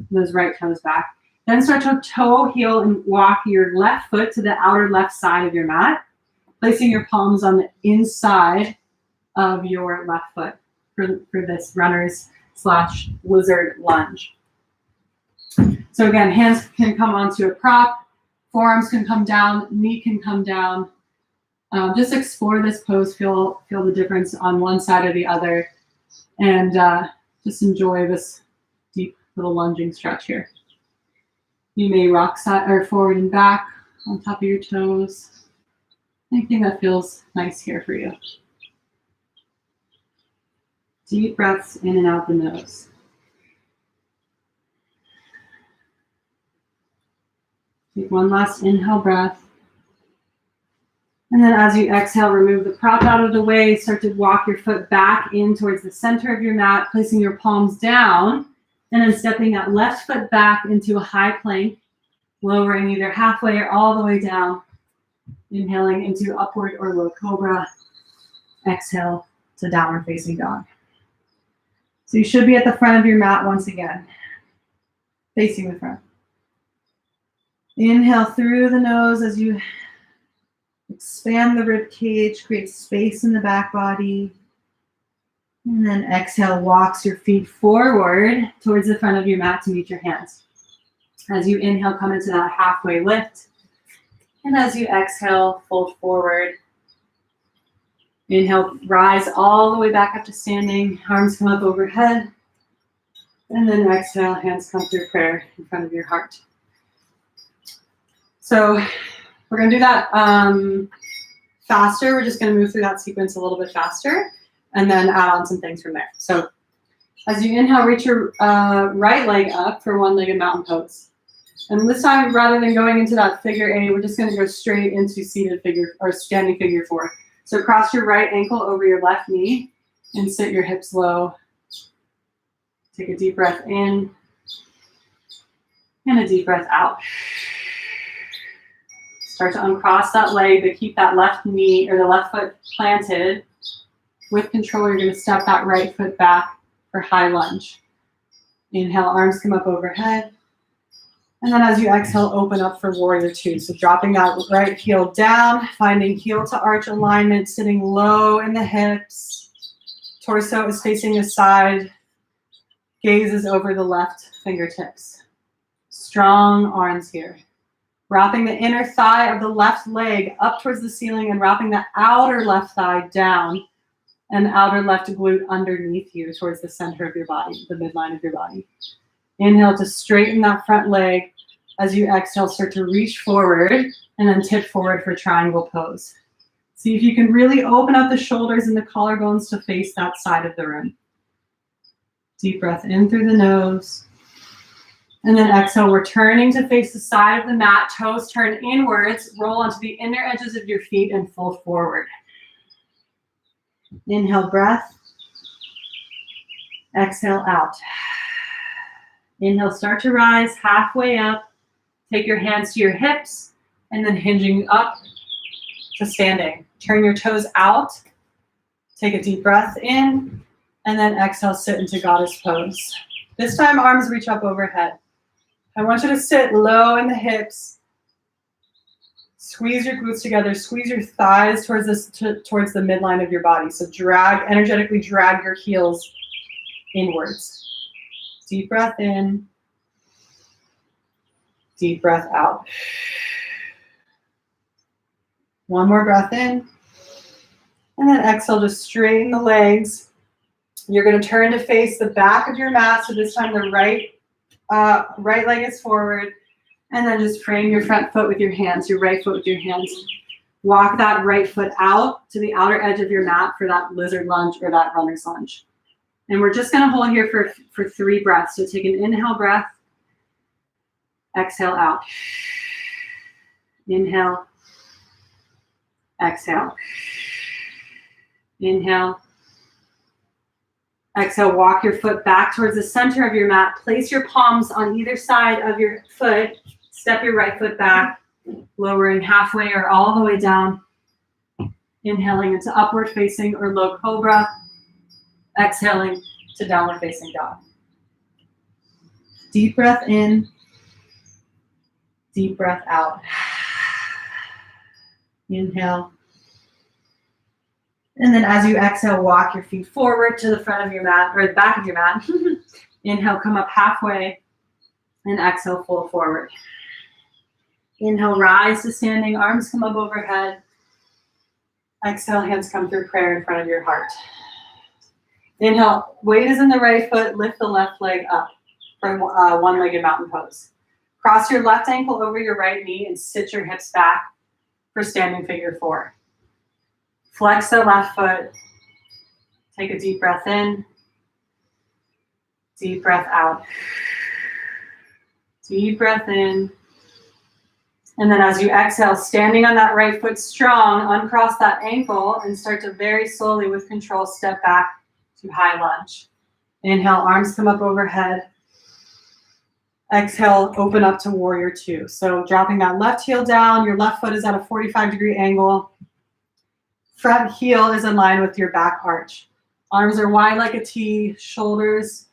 those right toes back. Then start to toe heel and walk your left foot to the outer left side of your mat, placing your palms on the inside of your left foot for this runner's / lizard lunge. So again, hands can come onto a prop, forearms can come down, knee can come down. Just explore this pose, feel the difference on one side or the other, and just enjoy this deep little lunging stretch here. You may rock side or forward and back on top of your toes. Anything that feels nice here for you. Deep breaths in and out the nose. Take one last inhale breath. And then as you exhale, remove the prop out of the way. Start to walk your foot back in towards the center of your mat, placing your palms down, and then stepping that left foot back into a high plank, lowering either halfway or all the way down. Inhaling into upward or low cobra. Exhale to downward facing dog. So you should be at the front of your mat once again, facing the front. Inhale through the nose as you expand the rib cage, create space in the back body. And then exhale, walks your feet forward towards the front of your mat to meet your hands. As you inhale, come into that halfway lift. And as you exhale, fold forward. Inhale, rise all the way back up to standing. Arms come up overhead. And then exhale, hands come through prayer in front of your heart. So we're going to do that faster. We're just going to move through that sequence a little bit faster and then add on some things from there. So as you inhale, reach your right leg up for one-legged mountain pose. And this time, rather than going into that figure 8, we're just going to go straight into seated figure or standing figure 4. So cross your right ankle over your left knee and sit your hips low. Take a deep breath in and a deep breath out. Start to uncross that leg, but keep that left knee or the left foot planted. With control, you're going to step that right foot back for high lunge. Inhale, arms come up overhead. And then as you exhale, open up for warrior 2. So dropping that right heel down, finding heel to arch alignment, sitting low in the hips. Torso is facing the side. Gaze is over the left fingertips. Strong arms here. Wrapping the inner thigh of the left leg up towards the ceiling and wrapping the outer left thigh down and outer left glute underneath you towards the center of your body, the midline of your body. Inhale to straighten that front leg. As you exhale, start to reach forward and then tip forward for triangle pose. See if you can really open up the shoulders and the collarbones to face that side of the room. Deep breath in through the nose. And then exhale, returning to face the side of the mat. Toes turn inwards. Roll onto the inner edges of your feet and fold forward. Inhale, breath. Exhale, out. Inhale, start to rise halfway up. Take your hands to your hips and then hinging up to standing. Turn your toes out. Take a deep breath in and then exhale, sit into goddess pose. This time, arms reach up overhead. I want you to sit low in the hips. Squeeze your glutes together. Squeeze your thighs towards the midline of your body. So energetically drag your heels inwards. Deep breath in. Deep breath out. One more breath in. And then exhale, just straighten the legs. You're going to turn to face the back of your mat. So this time the right leg is forward. And then just frame your front foot with your hands, your right foot with your hands. Walk that right foot out to the outer edge of your mat for that lizard lunge or that runner's lunge. And we're just going to hold here for 3 breaths. So take an inhale breath. Exhale out. Inhale. Exhale. Inhale. Exhale, walk your foot back towards the center of your mat. Place your palms on either side of your foot. Step your right foot back, lowering halfway or all the way down. Inhaling into upward facing or low cobra. Exhaling to downward facing dog. Deep breath in. Deep breath out. Inhale. And then as you exhale, walk your feet forward to the front of your mat, or the back of your mat. Inhale, come up halfway, and exhale, fold forward. Inhale, rise to standing, arms come up overhead. Exhale, hands come through prayer in front of your heart. Inhale, weight is in the right foot, lift the left leg up for one-legged mountain pose. Cross your left ankle over your right knee and sit your hips back for standing figure 4. Flex the left foot. Take a deep breath in. Deep breath out. Deep breath in. And then as you exhale, standing on that right foot strong, uncross that ankle and start to very slowly with control step back to high lunge. Inhale, arms come up overhead. Exhale, open up to warrior 2. So dropping that left heel down, your left foot is at a 45-degree angle. Front heel is in line with your back arch. Arms are wide like a T. Shoulders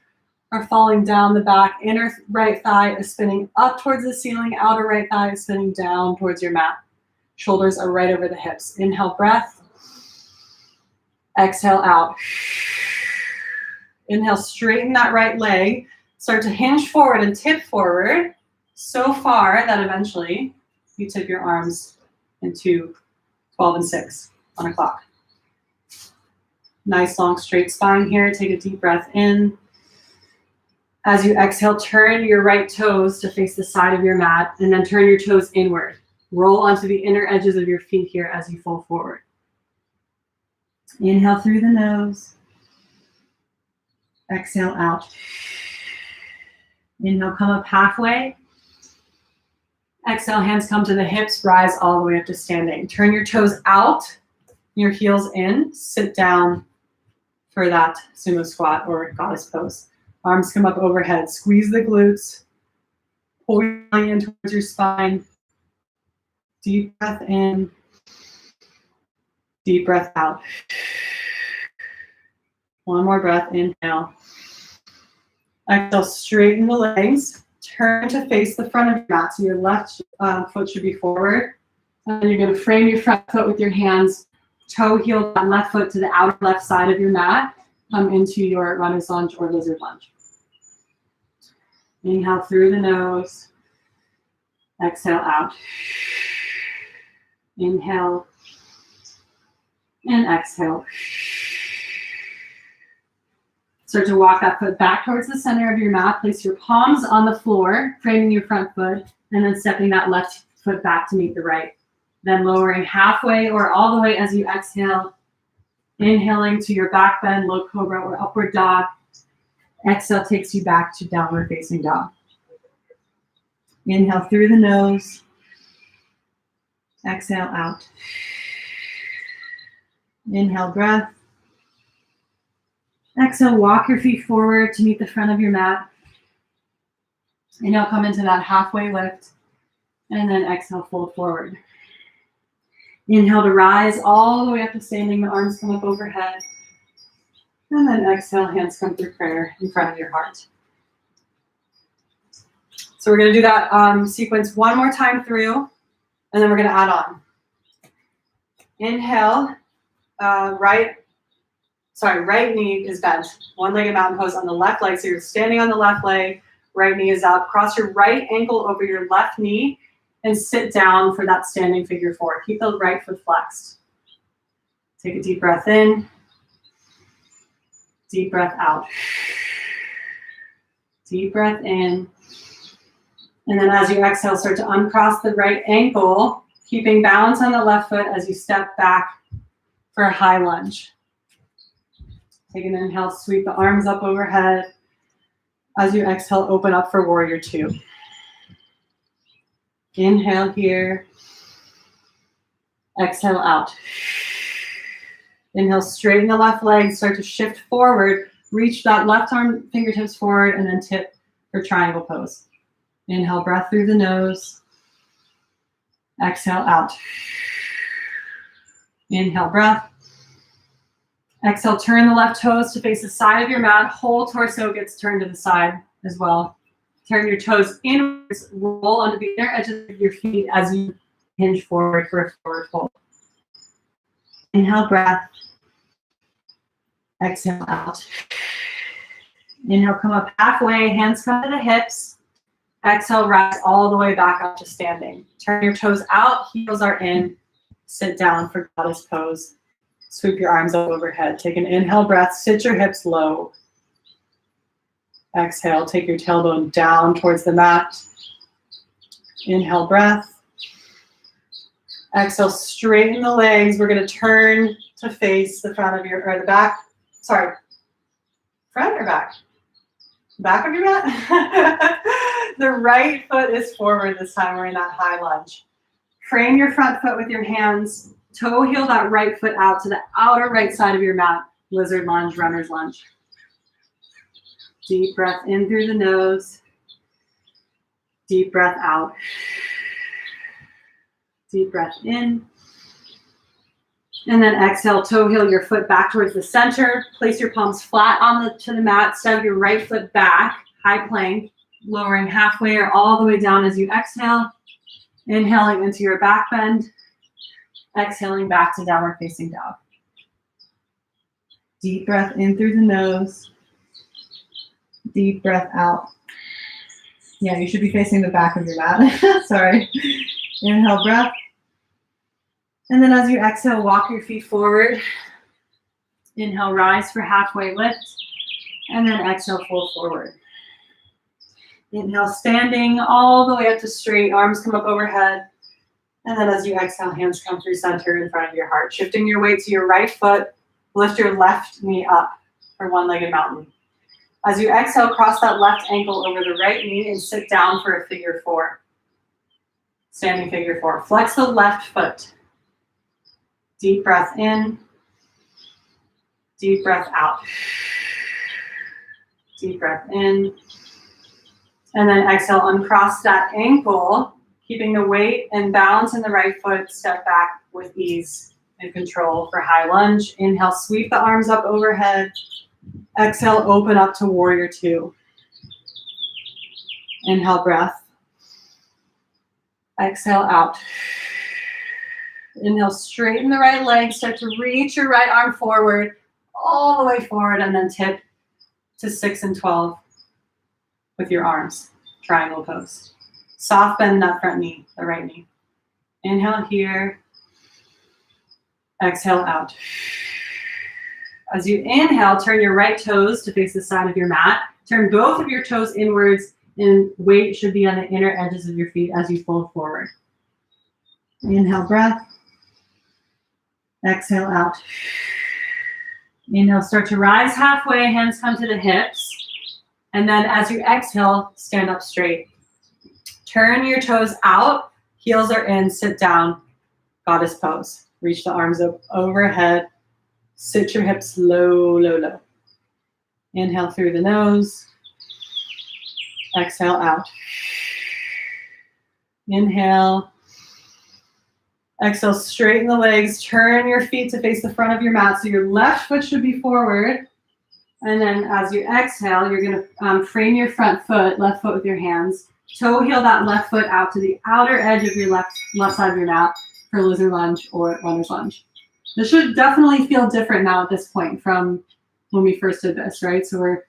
are falling down the back. Inner right thigh is spinning up towards the ceiling. Outer right thigh is spinning down towards your mat. Shoulders are right over the hips. Inhale, breath. Exhale, out. Inhale, straighten that right leg. Start to hinge forward and tip forward so far that eventually you tip your arms into 12 and 6. On a clock. Nice long straight spine here. Take a deep breath in. As you exhale, turn your right toes to face the side of your mat and then turn your toes inward. Roll onto the inner edges of your feet here as you fold forward. Inhale through the nose. Exhale out. Inhale, come up halfway. Exhale, hands come to the hips, rise all the way up to standing. Turn your toes out. Your heels in, sit down for that sumo squat or goddess pose. Arms come up overhead, squeeze the glutes, pull your belly in towards your spine. Deep breath in, deep breath out. One more breath, inhale. Exhale, straighten the legs, turn to face the front of your mat. So your left foot should be forward. And then you're going to frame your front foot with your hands. Toe heel that left foot to the outer left side of your mat. Come into your runner's lunge or lizard lunge. Inhale through the nose. Exhale out. Inhale. And exhale. Start to walk that foot back towards the center of your mat. Place your palms on the floor, framing your front foot, and then stepping that left foot back to meet the right. Then lowering halfway or all the way as you exhale. Inhaling to your back bend, low cobra or upward dog. Exhale takes you back to downward facing dog. Inhale through the nose. Exhale out. Inhale, breath. Exhale, walk your feet forward to meet the front of your mat. Inhale, come into that halfway lift. And then exhale, fold forward. Inhale to rise all the way up to standing. The arms come up overhead. And then exhale, hands come through prayer in front of your heart. So we're going to do that sequence one more time through. And then we're going to add on. Inhale, right knee is bent. One-legged mountain pose on the left leg. So you're standing on the left leg, right knee is up. Cross your right ankle over your left knee and sit down for that standing figure four. Keep the right foot flexed. Take a deep breath in. Deep breath out. Deep breath in. And then as you exhale, start to uncross the right ankle, keeping balance on the left foot as you step back for a high lunge. Take an inhale, sweep the arms up overhead. As you exhale, open up for warrior two. Inhale here. Exhale out. Inhale, straighten the left leg, start to shift forward. Reach that left arm fingertips forward and then tip for triangle pose. Inhale, breath through the nose. Exhale out. Inhale, breath. Exhale, turn the left toes to face the side of your mat. Whole torso gets turned to the side as well. Turn your toes inwards, roll onto the inner edges of your feet as you hinge forward for a forward fold. Inhale, breath. Exhale out. Inhale, come up halfway, hands come to the hips. Exhale, rise all the way back up to standing. Turn your toes out, heels are in. Sit down for goddess pose. Sweep your arms up overhead. Take an inhale breath, sit your hips low. Exhale, take your tailbone down towards the mat. Inhale, breath. Exhale, straighten the legs. We're going to turn to face the front of your, or the back. Sorry, front or back? Back of your mat? The right foot is forward this time. We're in that high lunge. Frame your front foot with your hands. Toe heel that right foot out to the outer right side of your mat. Lizard lunge, runner's lunge. Deep breath in through the nose. Deep breath out. Deep breath in. And then exhale, toe heel your foot back towards the center. Place your palms flat to the mat. Step your right foot back, high plank, lowering halfway or all the way down as you exhale. Inhaling into your back bend. Exhaling back to downward facing dog. Deep breath in through the nose. Deep breath out. Yeah, you should be facing the back of your mat. Sorry. Inhale, breath. And then as you exhale, walk your feet forward. Inhale, rise for halfway lift. And then exhale, fold forward. Inhale, standing all the way up to straight. Arms come up overhead. And then as you exhale, hands come through center in front of your heart. Shifting your weight to your right foot. Lift your left knee up for one-legged mountain. As you exhale, cross that left ankle over the right knee and sit down for a figure four. Standing figure four. Flex the left foot. Deep breath in. Deep breath out. Deep breath in. And then exhale, uncross that ankle, keeping the weight and balance in the right foot. Step back with ease and control for high lunge. Inhale, sweep the arms up overhead. Exhale, open up to warrior two. Inhale, breath. Exhale, out. Inhale, straighten the right leg. Start to reach your right arm forward, all the way forward, and then tip to 6 and 12 with your arms. Triangle pose. Soft bend in that front knee, the right knee. Inhale here. Exhale out. As you inhale, turn your right toes to face the side of your mat. Turn both of your toes inwards, and weight should be on the inner edges of your feet as you fold forward. Inhale, breath. Exhale, out. Inhale, start to rise halfway. Hands come to the hips. And then as you exhale, stand up straight. Turn your toes out, heels are in, sit down, goddess pose. Reach the arms up overhead. Sit your hips low, low, low. Inhale through the nose. Exhale out. Inhale. Exhale, straighten the legs. Turn your feet to face the front of your mat. So your left foot should be forward. And then as you exhale, you're going to frame your front foot, left foot with your hands. Toe heel that left foot out to the outer edge of your left side of your mat for lizard lunge or runner's lunge. This should definitely feel different now at this point from when we first did this, right? So we're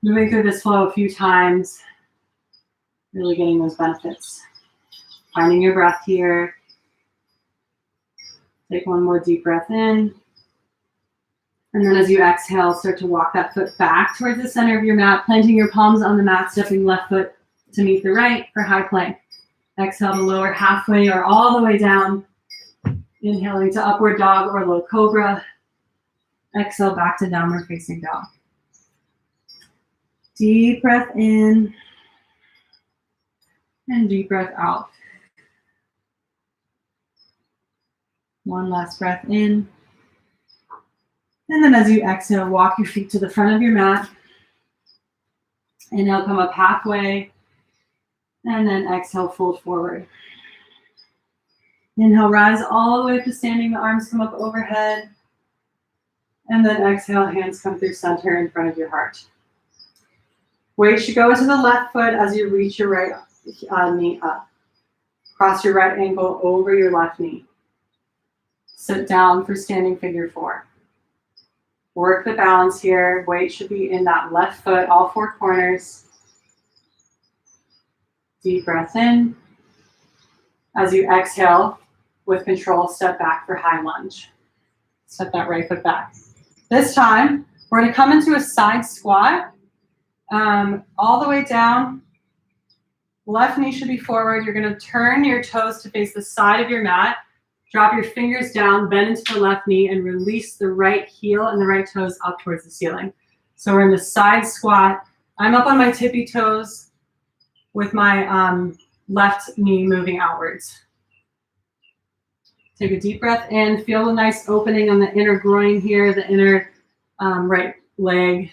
moving through this flow a few times, really getting those benefits. Finding your breath here. Take one more deep breath in. And then as you exhale, start to walk that foot back towards the center of your mat, planting your palms on the mat, stepping left foot to meet the right for high plank. Exhale to lower halfway or all the way down. Inhaling to upward dog or low cobra. Exhale back to downward facing dog. Deep breath in and deep breath out. One last breath in. And then as you exhale, walk your feet to the front of your mat. Inhale, come up halfway. And then exhale, fold forward. Inhale, rise all the way up to standing. The arms come up overhead. And then exhale, hands come through center in front of your heart. Weight should go into the left foot as you reach your right knee up. Cross your right ankle over your left knee. Sit down for standing figure four. Work the balance here. Weight should be in that left foot, all four corners. Deep breath in. As you exhale, with control, step back for high lunge. Step that right foot back. This time, we're going to come into a side squat. All the way down. Left knee should be forward. You're going to turn your toes to face the side of your mat. Drop your fingers down, bend into the left knee, and release the right heel and the right toes up towards the ceiling. So we're in the side squat. I'm up on my tippy toes with my left knee moving outwards. Take a deep breath in. Feel the nice opening on the inner groin here, the inner right leg.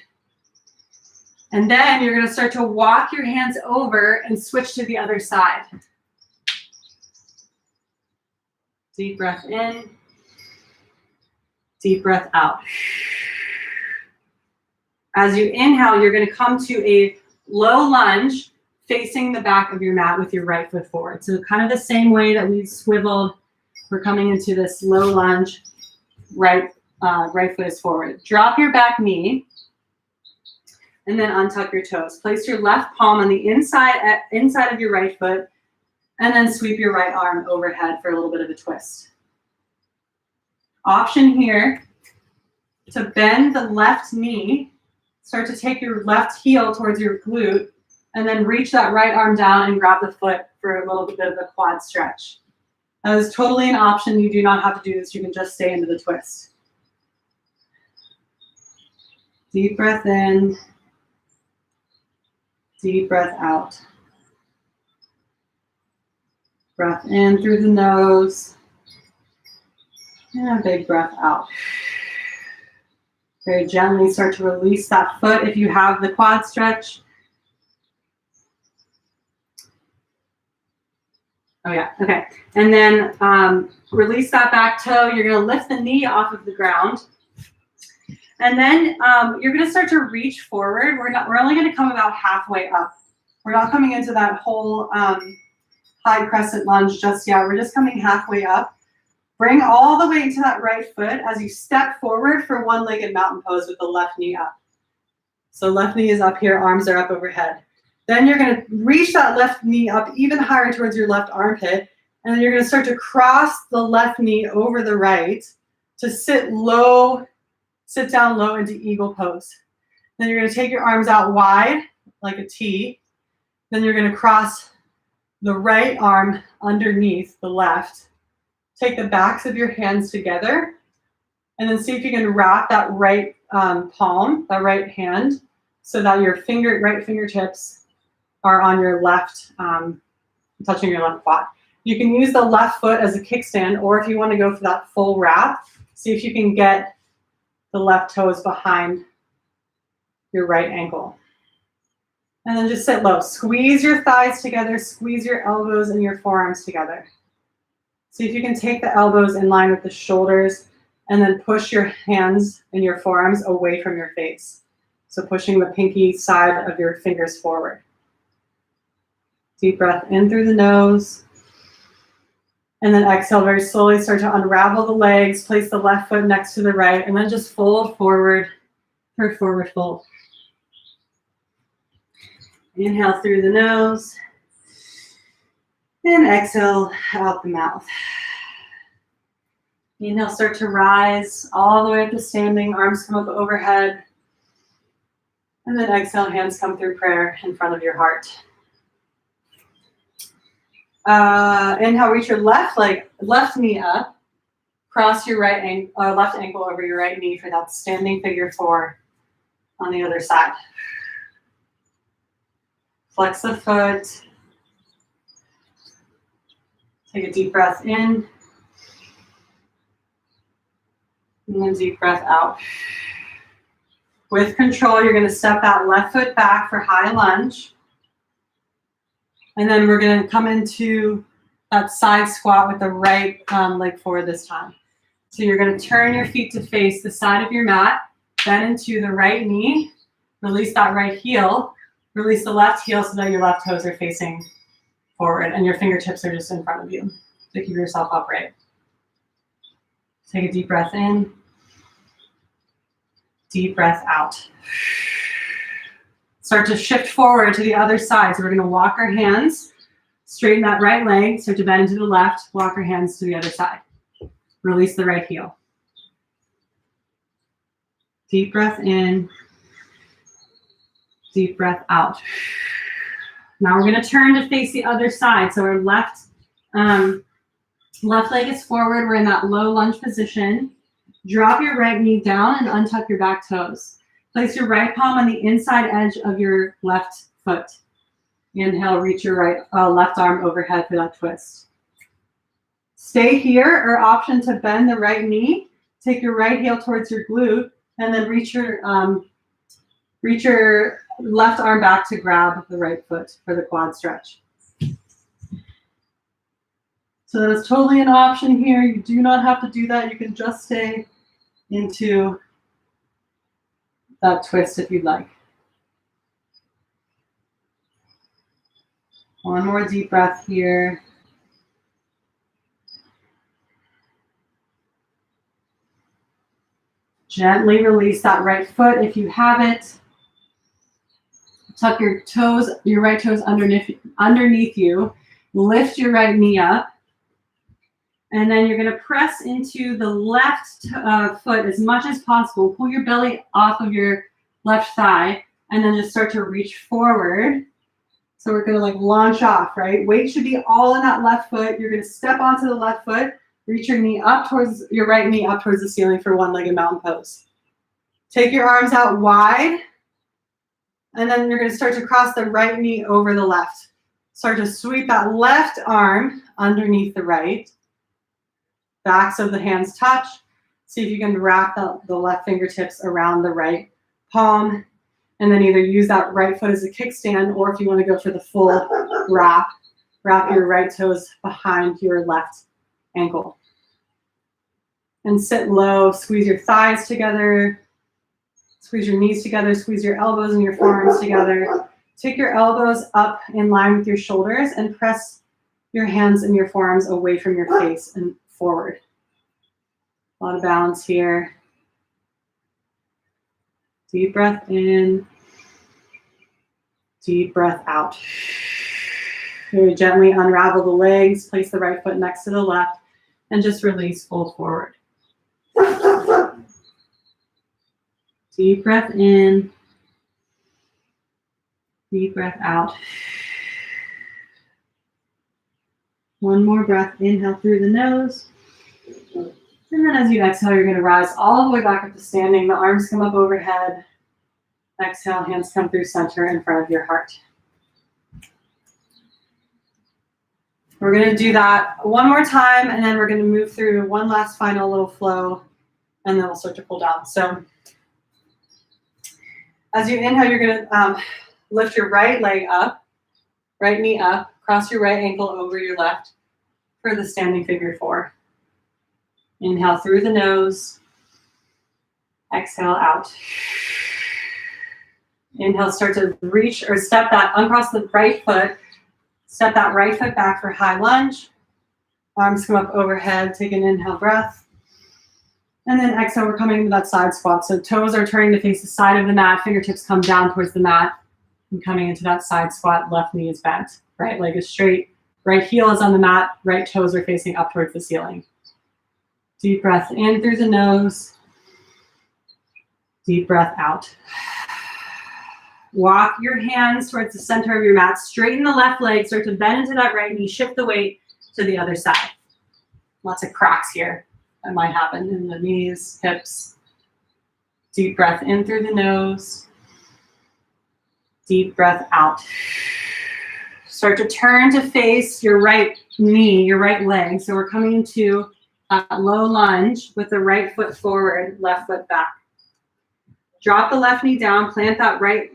And then you're going to start to walk your hands over and switch to the other side. Deep breath in. Deep breath out. As you inhale, you're going to come to a low lunge facing the back of your mat with your right foot forward. So kind of the same way that we swiveled, we're coming into this low lunge, right foot is forward. Drop your back knee and then untuck your toes. Place your left palm on the inside of your right foot and then sweep your right arm overhead for a little bit of a twist. Option here to bend the left knee, start to take your left heel towards your glute, and then reach that right arm down and grab the foot for a little bit of a quad stretch. That is totally an option. You do not have to do this. You can just stay into the twist. Deep breath in. Deep breath out. Breath in through the nose. And a big breath out. Very gently start to release that foot if you have the quad stretch. Oh yeah, okay. And then release that back toe. You're gonna lift the knee off of the ground. And then you're gonna start to reach forward. We're only gonna come about halfway up. We're not coming into that whole high crescent lunge just yet. We're just coming halfway up. Bring all the way into that right foot as you step forward for one-legged mountain pose with the left knee up. So left knee is up here, arms are up overhead. Then you're going to reach that left knee up even higher towards your left armpit. And then you're going to start to cross the left knee over the right to sit low, sit down low into eagle pose. Then you're going to take your arms out wide like a T. Then you're going to cross the right arm underneath the left. Take the backs of your hands together and then see if you can wrap that right palm, that right hand so that your right fingertips are on your left, touching your left quad. You can use the left foot as a kickstand, or if you want to go for that full wrap, see if you can get the left toes behind your right ankle. And then just sit low. Squeeze your thighs together, squeeze your elbows and your forearms together. See if you can take the elbows in line with the shoulders and then push your hands and your forearms away from your face. So pushing the pinky side of your fingers forward. Deep breath in through the nose. And then exhale very slowly, start to unravel the legs, place the left foot next to the right, and then just fold forward for a forward fold. Inhale through the nose. And exhale out the mouth. Inhale, start to rise all the way up to standing, arms come up overhead. And then exhale, hands come through prayer in front of your heart. Inhale, reach your left knee up. Cross your left ankle over your right knee for that standing figure four on the other side. Flex the foot. Take a deep breath in. And then deep breath out. With control, you're going to step that left foot back for high lunge. And then we're going to come into that side squat with the right leg forward this time. So you're going to turn your feet to face the side of your mat, bend into the right knee, release that right heel, release the left heel so that your left toes are facing forward and your fingertips are just in front of you to keep yourself upright. Take a deep breath in, deep breath out. Start to shift forward to the other side. So we're going to walk our hands, straighten that right leg, start to bend into the left, walk our hands to the other side. Release the right heel. Deep breath in, deep breath out. Now we're going to turn to face the other side. So our left leg is forward. We're in that low lunge position. Drop your right knee down and untuck your back toes. Place your right palm on the inside edge of your left foot. Inhale, reach your left arm overhead for that twist. Stay here, or option to bend the right knee. Take your right heel towards your glute, and then reach your left arm back to grab the right foot for the quad stretch. So that is totally an option here. You do not have to do that. You can just stay into that twist if you'd like. One more deep breath here. Gently release that right foot if you have it. Tuck your toes, your right toes underneath you. Lift your right knee up. And then you're going to press into the left foot as much as possible. Pull your belly off of your left thigh and then just start to reach forward. So we're going to launch off, right? Weight should be all in that left foot. You're going to step onto the left foot, reach your knee up towards your right knee up towards the ceiling for one-legged mountain pose. Take your arms out wide. And then you're going to start to cross the right knee over the left. Start to sweep that left arm underneath the right. Backs of the hands touch. See if you can wrap the left fingertips around the right palm. And then either use that right foot as a kickstand, or if you want to go for the full wrap your right toes behind your left ankle. And sit low, squeeze your thighs together. Squeeze your knees together, squeeze your elbows and your forearms together. Take your elbows up in line with your shoulders and press your hands and your forearms away from your face and forward. A lot of balance here. Deep breath in, deep breath out. Very gently unravel the legs, place the right foot next to the left, and just release, fold forward. Deep breath in, deep breath out. One more breath, inhale through the nose. And then as you exhale, you're going to rise all the way back up to standing. The arms come up overhead. Exhale, hands come through center in front of your heart. We're going to do that one more time, and then we're going to move through one last final little flow, and then we'll start to pull down. So as you inhale, you're going to lift your right leg up, right knee up, cross your right ankle over your left for the standing figure four. Inhale through the nose. Exhale out. Inhale, start to reach or step that, uncross the right foot. Step that right foot back for high lunge. Arms come up overhead. Take an inhale breath. And then exhale, we're coming into that side squat. So toes are turning to face the side of the mat. Fingertips come down towards the mat. And coming into that side squat, left knee is bent. Right leg is straight. Right heel is on the mat. Right toes are facing up towards the ceiling. Deep breath in through the nose. Deep breath out. Walk your hands towards the center of your mat. Straighten the left leg. Start to bend into that right knee. Shift the weight to the other side. Lots of cracks here that might happen in the knees, hips. Deep breath in through the nose. Deep breath out. Start to turn to face your right knee, your right leg. So we're coming into a low lunge with the right foot forward, left foot back. Drop the left knee down. Plant that right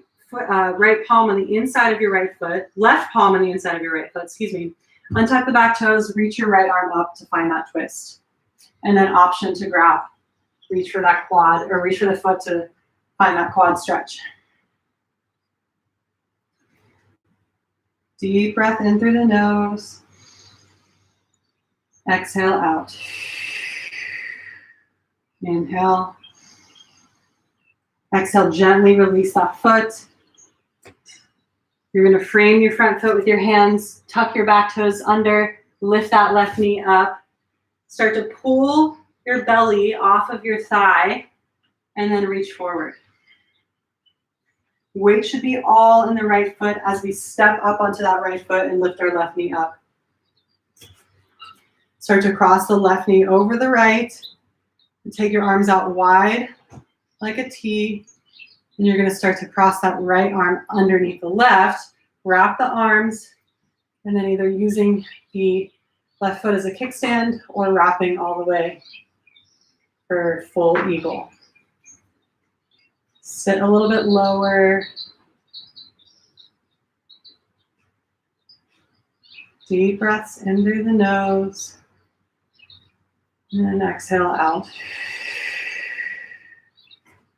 palm on the inside of your right foot, left palm on the inside of your right foot, excuse me. Untuck the back toes, reach your right arm up to find that twist. And then option to grab. Reach for that quad, or reach for the foot to find that quad stretch. Deep breath in through the nose. Exhale out. Inhale. Exhale, gently release that foot. You're going to frame your front foot with your hands, tuck your back toes under, lift that left knee up. Start to pull your belly off of your thigh, and then reach forward. Weight should be all in the right foot as we step up onto that right foot and lift our left knee up. Start to cross the left knee over the right. And take your arms out wide like a T. And you're going to start to cross that right arm underneath the left. Wrap the arms, and then either using the left foot as a kickstand or wrapping all the way for full eagle. Sit a little bit lower. Deep breaths in through the nose. And then exhale out.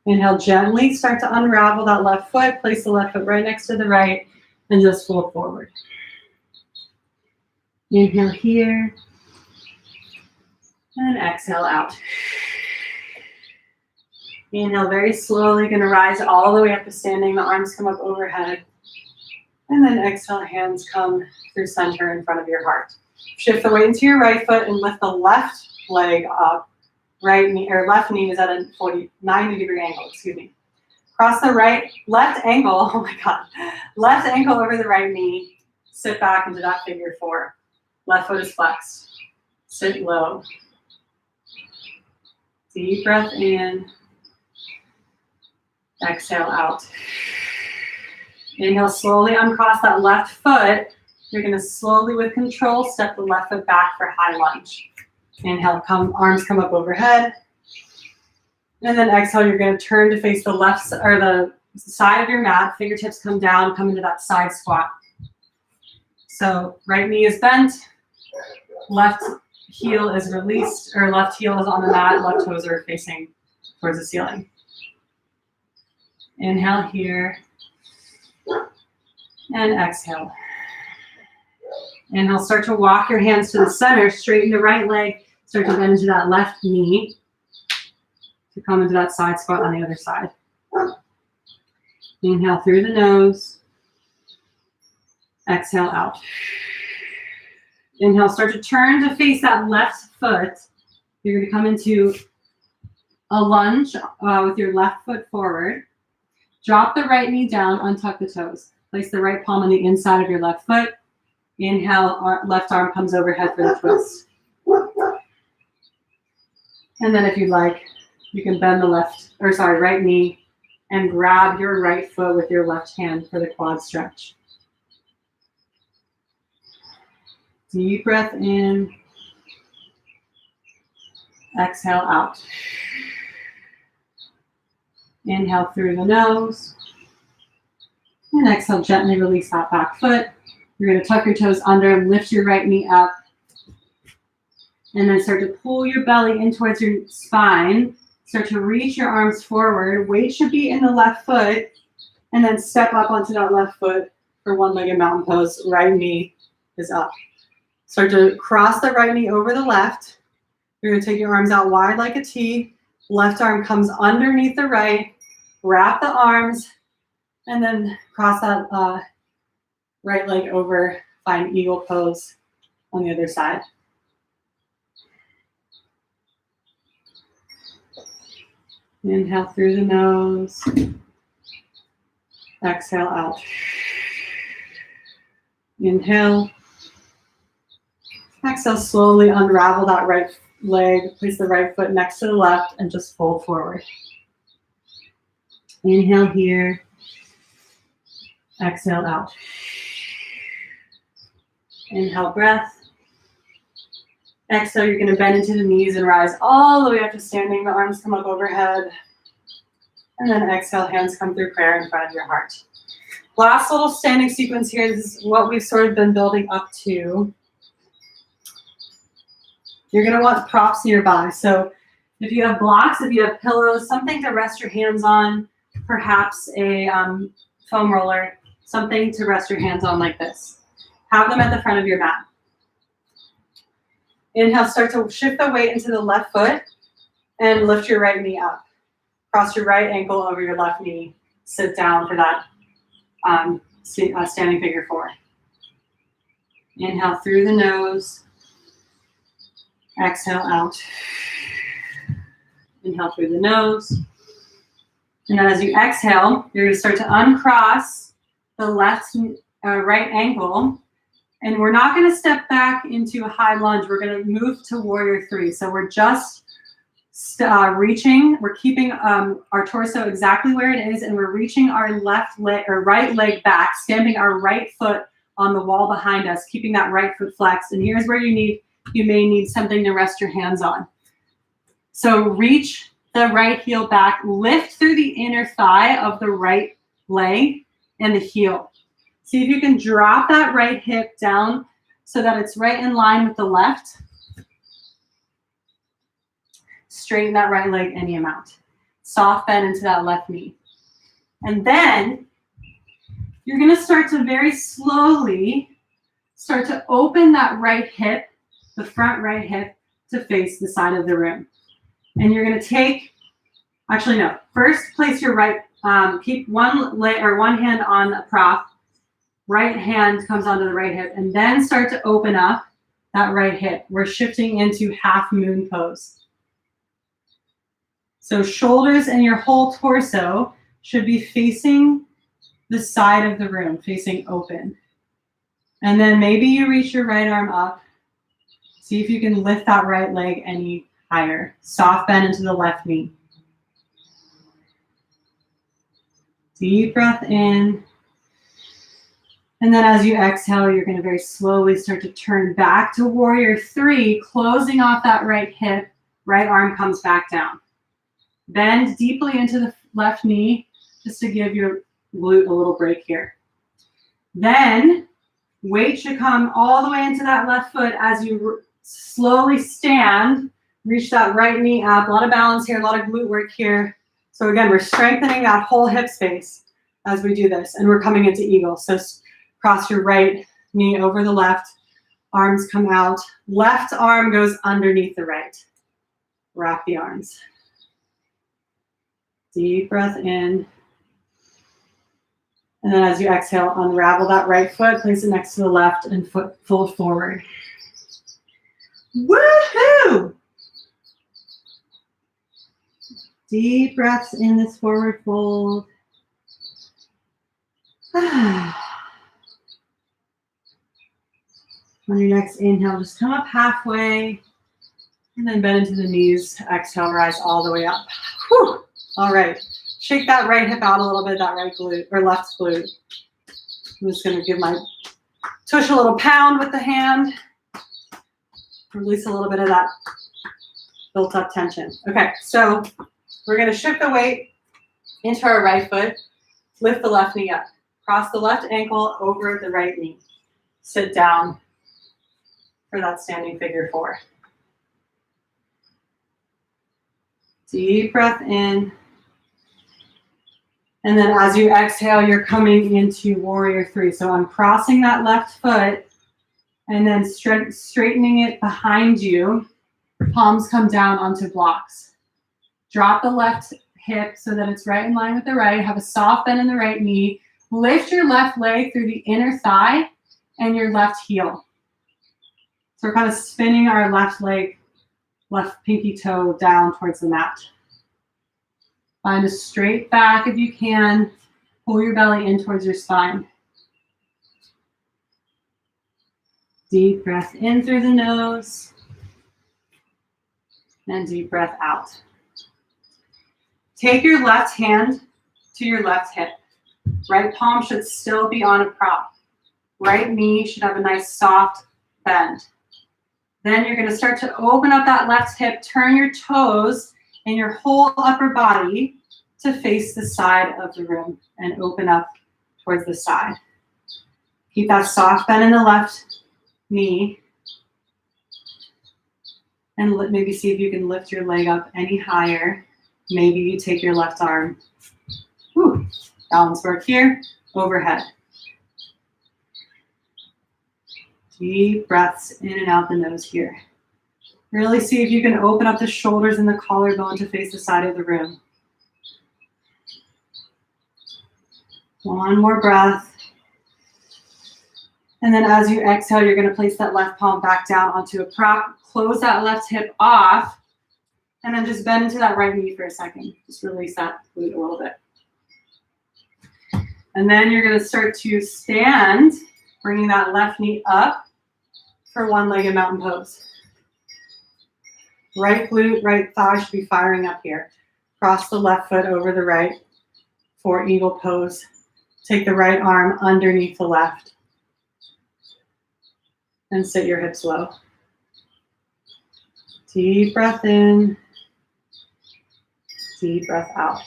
Inhale, gently start to unravel that left foot. Place the left foot right next to the right and just fold forward. Inhale here. And exhale out. Inhale very slowly, going to rise all the way up to standing. The arms come up overhead. And then exhale, hands come through center in front of your heart. Shift the weight into your right foot and lift the left leg up. Right knee or left knee is at a 90-degree angle, excuse me. Cross the left ankle, oh my God. Left ankle over the right knee. Sit back into that figure four. Left foot is flexed. Sit low. Deep breath in. Exhale out. Inhale, slowly uncross that left foot. You're going to slowly, with control, step the left foot back for high lunge. Inhale, arms come up overhead. And then exhale, you're going to turn to face the left or the side of your mat. Fingertips come down, come into that side squat. So right knee is bent, left heel is released, or left heel is on the mat, left toes are facing towards the ceiling. Inhale here. And exhale. Inhale, start to walk your hands to the center, straighten the right leg, start to bend into that left knee to come into that side squat on the other side. Inhale through the nose. Exhale out. Inhale, start to turn to face that left foot. You're going to come into a lunge with your left foot forward. Drop the right knee down, untuck the toes. Place the right palm on the inside of your left foot. Inhale, left arm comes overhead for the twist. And then if you'd like, you can bend the right knee and grab your right foot with your left hand for the quad stretch. Deep breath in. Exhale out. Inhale through the nose. And exhale, gently release that back foot. You're going to tuck your toes under, lift your right knee up. And then start to pull your belly in towards your spine. Start to reach your arms forward. Weight should be in the left foot. And then step up onto that left foot for one-legged mountain pose. Right knee is up. Start to cross the right knee over the left. You're going to take your arms out wide like a T. Left arm comes underneath the right. Wrap the arms. And then cross that right leg over. Find eagle pose on the other side. Inhale through the nose. Exhale out. Inhale. Exhale, slowly unravel that right leg. Place the right foot next to the left and just fold forward. Inhale here. Exhale out. Inhale, breath. Exhale, you're going to bend into the knees and rise all the way up to standing. The arms come up overhead. And then exhale, hands come through prayer in front of your heart. Last little standing sequence here. This is what we've sort of been building up to. You're going to want props nearby. So if you have blocks, if you have pillows, something to rest your hands on, perhaps a foam roller, something to rest your hands on like this. Have them at the front of your mat. Inhale, start to shift the weight into the left foot and lift your right knee up. Cross your right ankle over your left knee. Sit down for that standing figure four. Inhale through the nose. Exhale out. Inhale through the nose. And then as you exhale, you're going to start to uncross the right ankle. And we're not going to step back into a high lunge. We're going to move to warrior three. So we're just reaching. We're keeping our torso exactly where it is, and we're reaching our left leg or right leg back, stamping our right foot on the wall behind us, keeping that right foot flexed. And here's where you may need something to rest your hands on. So reach the right heel back, lift through the inner thigh of the right leg and the heel. See if you can drop that right hip down so that it's right in line with the left. Straighten that right leg any amount. Soft bend into that left knee. And then you're going to start to very slowly start to open that right hip, the front right hip, to face the side of the room. And you're going to take, actually no, first place your right, keep one hand on the prop. Right hand comes onto the right hip, and then start to open up that right hip. We're shifting into half moon pose. So shoulders and your whole torso should be facing the side of the room, facing open. And then maybe you reach your right arm up. See if you can lift that right leg any higher. Soft bend into the left knee. Deep breath in. And then as you exhale, you're going to very slowly start to turn back to warrior three, closing off that right hip. Right arm comes back down. Bend deeply into the left knee just to give your glute a little break here. Then weight should come all the way into that left foot as you slowly stand. Reach that right knee up. A lot of balance here, a lot of glute work here. So again, we're strengthening that whole hip space as we do this. And we're coming into eagle. So cross your right knee over the left. Arms come out. Left arm goes underneath the right. Wrap the arms. Deep breath in. And then as you exhale, unravel that right foot, place it next to the left, and fold forward. Woohoo! Deep breaths in this forward fold. On your next inhale, just come up halfway, and then bend into the knees. Exhale, rise all the way up. Whew. All right, Shake that right hip out a little bit, that right glute or left glute. I'm just going to give my tush a little pound with the hand. Release a little bit of that built up tension. Okay, so we're going to shift the weight into our right foot. Lift the left knee up. Cross the left ankle over the right knee. Sit down for that standing figure four. Deep breath in. And then as you exhale, you're coming into warrior three. So I'm crossing that left foot and then straightening it behind you. Palms come down onto blocks. Drop the left hip so that it's right in line with the right. Have a soft bend in the right knee. Lift your left leg through the inner thigh and your left heel. So we're kind of spinning our left leg, left pinky toe down towards the mat. Find a straight back if you can. Pull your belly in towards your spine. Deep breath in through the nose. And deep breath out. Take your left hand to your left hip. Right palm should still be on a prop. Right knee should have a nice soft bend. Then you're going to start to open up that left hip, turn your toes and your whole upper body to face the side of the room and open up towards the side. Keep that soft bend in the left knee. And maybe see if you can lift your leg up any higher. Maybe you take your left arm. Whew. Balance work here, overhead. Deep breaths in and out the nose here. Really see if you can open up the shoulders and the collarbone to face the side of the room. One more breath. And then as you exhale, you're going to place that left palm back down onto a prop. Close that left hip off. And then just bend into that right knee for a second. Just release that glute a little bit. And then you're going to start to stand, bringing that left knee up for one-legged mountain pose. Right glute, right thigh should be firing up here. Cross the left foot over the right for eagle pose. Take the right arm underneath the left. And sit your hips low. Deep breath in. Deep breath out.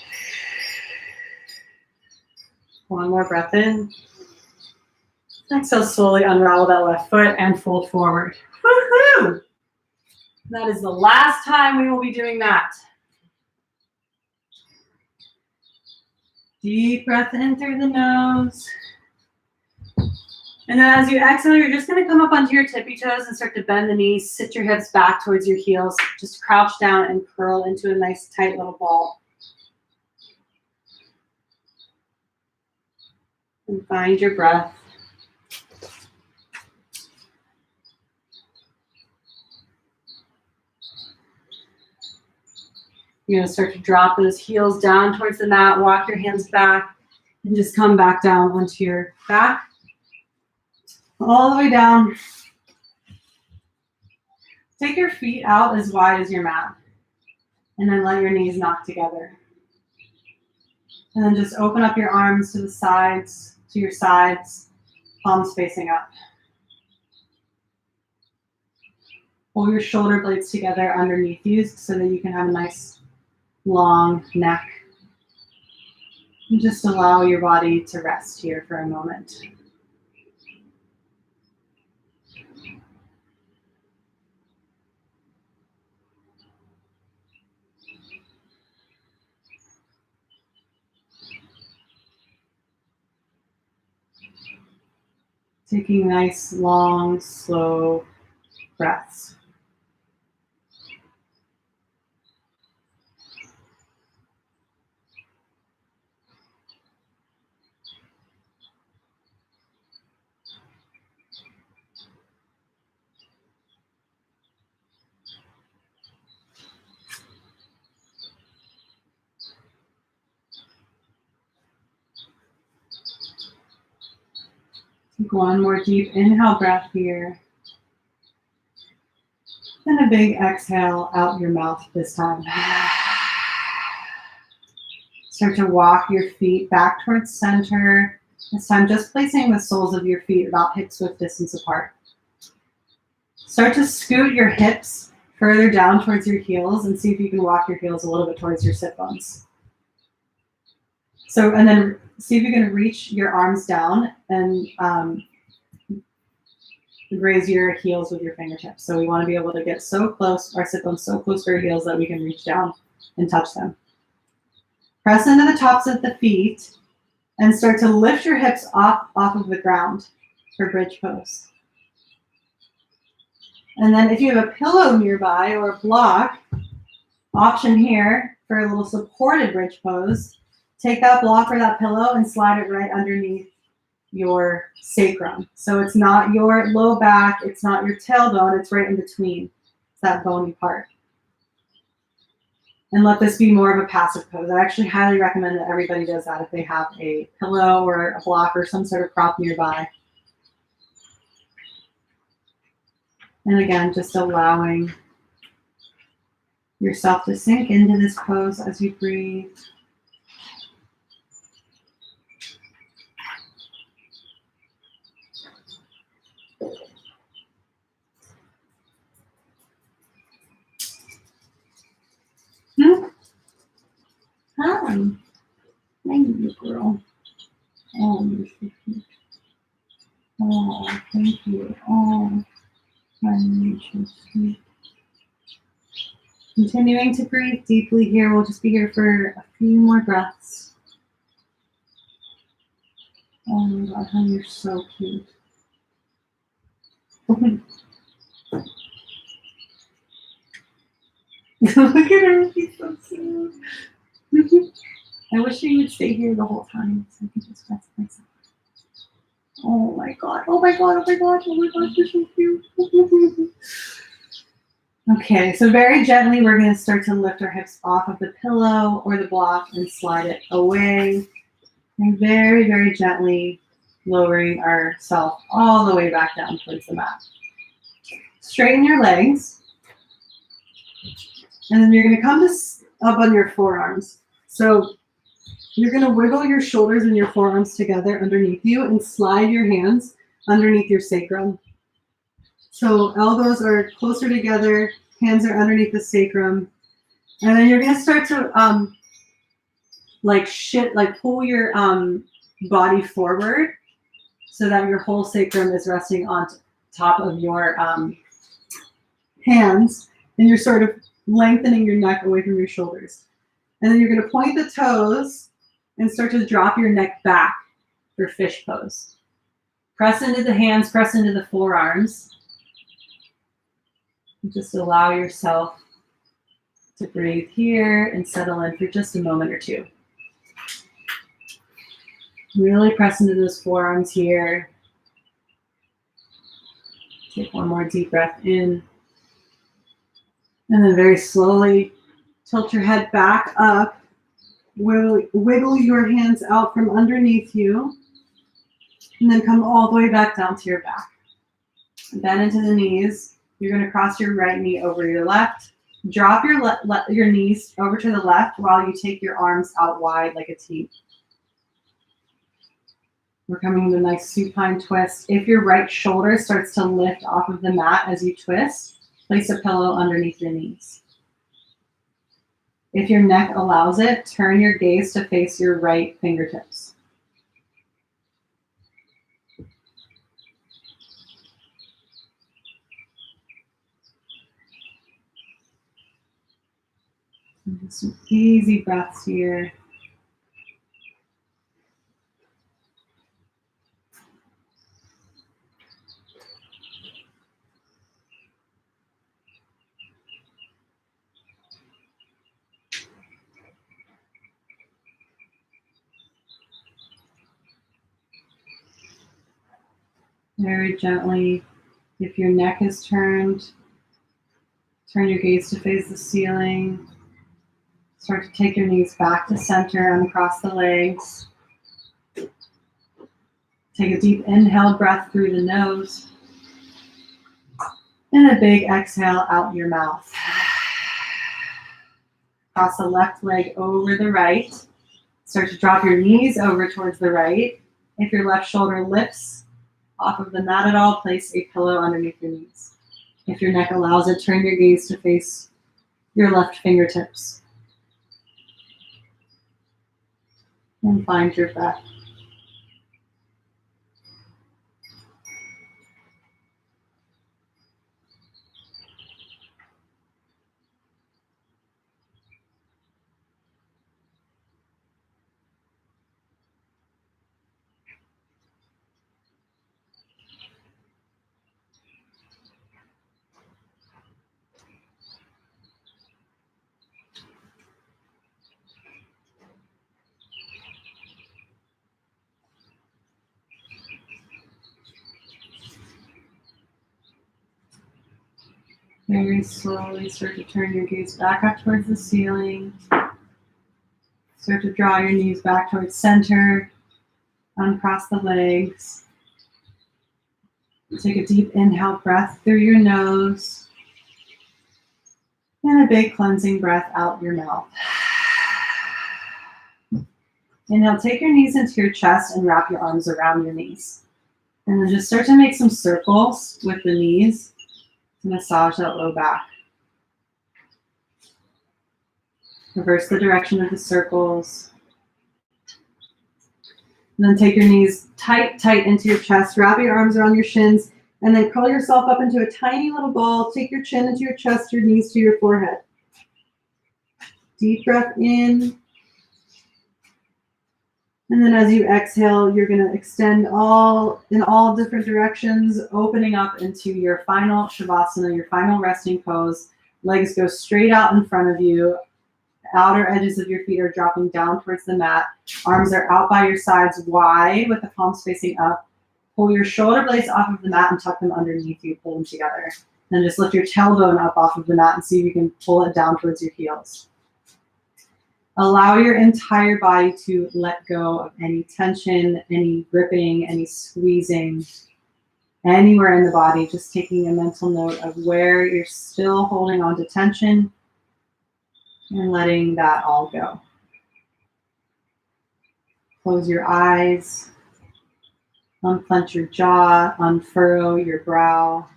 One more breath in. Exhale, slowly unravel that left foot and fold forward. Woohoo! That is the last time we will be doing that. Deep breath in through the nose. And then as you exhale, you're just going to come up onto your tippy toes and start to bend the knees. Sit your hips back towards your heels. Just crouch down and curl into a nice tight little ball. And find your breath. You're going to start to drop those heels down towards the mat. Walk your hands back and just come back down onto your back. All the way down. Take your feet out as wide as your mat. And then let your knees knock together. And then just open up your arms to the sides, to your sides, palms facing up. Pull your shoulder blades together underneath you so that you can have a nice long neck. And just allow your body to rest here for a moment. Taking nice, long, slow breaths. Take one more deep inhale breath here. And a big exhale out your mouth this time. Start to walk your feet back towards center. This time just placing the soles of your feet about hip-width distance apart. Start to scoot your hips further down towards your heels and see if you can walk your heels a little bit towards your sit bones. So, and then see if you can reach your arms down and raise your heels with your fingertips. So we want to be able to get so close, our sit bones so close to our heels that we can reach down and touch them. Press into the tops of the feet and start to lift your hips off of the ground for bridge pose. And then if you have a pillow nearby or a block, option here for a little supported bridge pose, take that block or that pillow and slide it right underneath your sacrum. So it's not your low back, it's not your tailbone, it's right in between. It's that bony part. And let this be more of a passive pose. I actually highly recommend that everybody does that if they have a pillow or a block or some sort of prop nearby. And again, just allowing yourself to sink into this pose as you breathe. Hi. Thank you, girl. Oh, you're so cute. Oh, thank you. Oh, you're so sweet. Continuing to breathe deeply here. We'll just be here for a few more breaths. Oh my God, honey, you're so cute. Look at her, she's so cute. I wish she would stay here the whole time so I could just rest myself. Oh my God, oh my God, oh my God, oh my God, you're so cute. Okay, so very gently, we're going to start to lift our hips off of the pillow or the block and slide it away. And very, very gently lowering ourselves all the way back down towards the mat. Straighten your legs. And then you're going to come up on your forearms. So you're going to wiggle your shoulders and your forearms together underneath you and slide your hands underneath your sacrum. So elbows are closer together, hands are underneath the sacrum. And then you're going to start to pull your body forward so that your whole sacrum is resting on top of your hands. And you're sort of lengthening your neck away from your shoulders. And then you're going to point the toes and start to drop your neck back for fish pose. Press into the hands, press into the forearms. And just allow yourself to breathe here and settle in for just a moment or two. Really press into those forearms here. Take one more deep breath in. And then very slowly tilt your head back up. Wiggle your hands out from underneath you. And then come all the way back down to your back. Bend into the knees. You're going to cross your right knee over your left. Drop your knees over to the left while you take your arms out wide like a T. We're coming into a nice supine twist. If your right shoulder starts to lift off of the mat as you twist, place a pillow underneath your knees. If your neck allows it, turn your gaze to face your right fingertips. Some easy breaths here. Very gently, if your neck is turned, turn your gaze to face the ceiling. Start to take your knees back to center, uncross the legs. Take a deep inhale breath through the nose. And a big exhale out your mouth. Cross the left leg over the right. Start to drop your knees over towards the right. If your left shoulder lifts off of the mat at all, place a pillow underneath your knees. If your neck allows it, turn your gaze to face your left fingertips. And find your breath. Very slowly start to turn your gaze back up towards the ceiling. Start to draw your knees back towards center. Uncross the legs. Take a deep inhale breath through your nose. And a big cleansing breath out your mouth. Inhale, take your knees into your chest and wrap your arms around your knees. And then just start to make some circles with the knees. Massage that low back. Reverse the direction of the circles. And then take your knees tight into your chest. Wrap your arms around your shins. And then curl yourself up into a tiny little ball. Take your chin into your chest, your knees to your forehead. Deep breath in. And then as you exhale, you're going to extend in all different directions, opening up into your final Shavasana, your final resting pose. Legs go straight out in front of you. The outer edges of your feet are dropping down towards the mat. Arms are out by your sides wide with the palms facing up. Pull your shoulder blades off of the mat and tuck them underneath you. Pull them together. Then just lift your tailbone up off of the mat and see if you can pull it down towards your heels. Allow your entire body to let go of any tension, any gripping, any squeezing, anywhere in the body. Just taking a mental note of where you're still holding on to tension and letting that all go. Close your eyes, unclench your jaw, unfurrow your brow.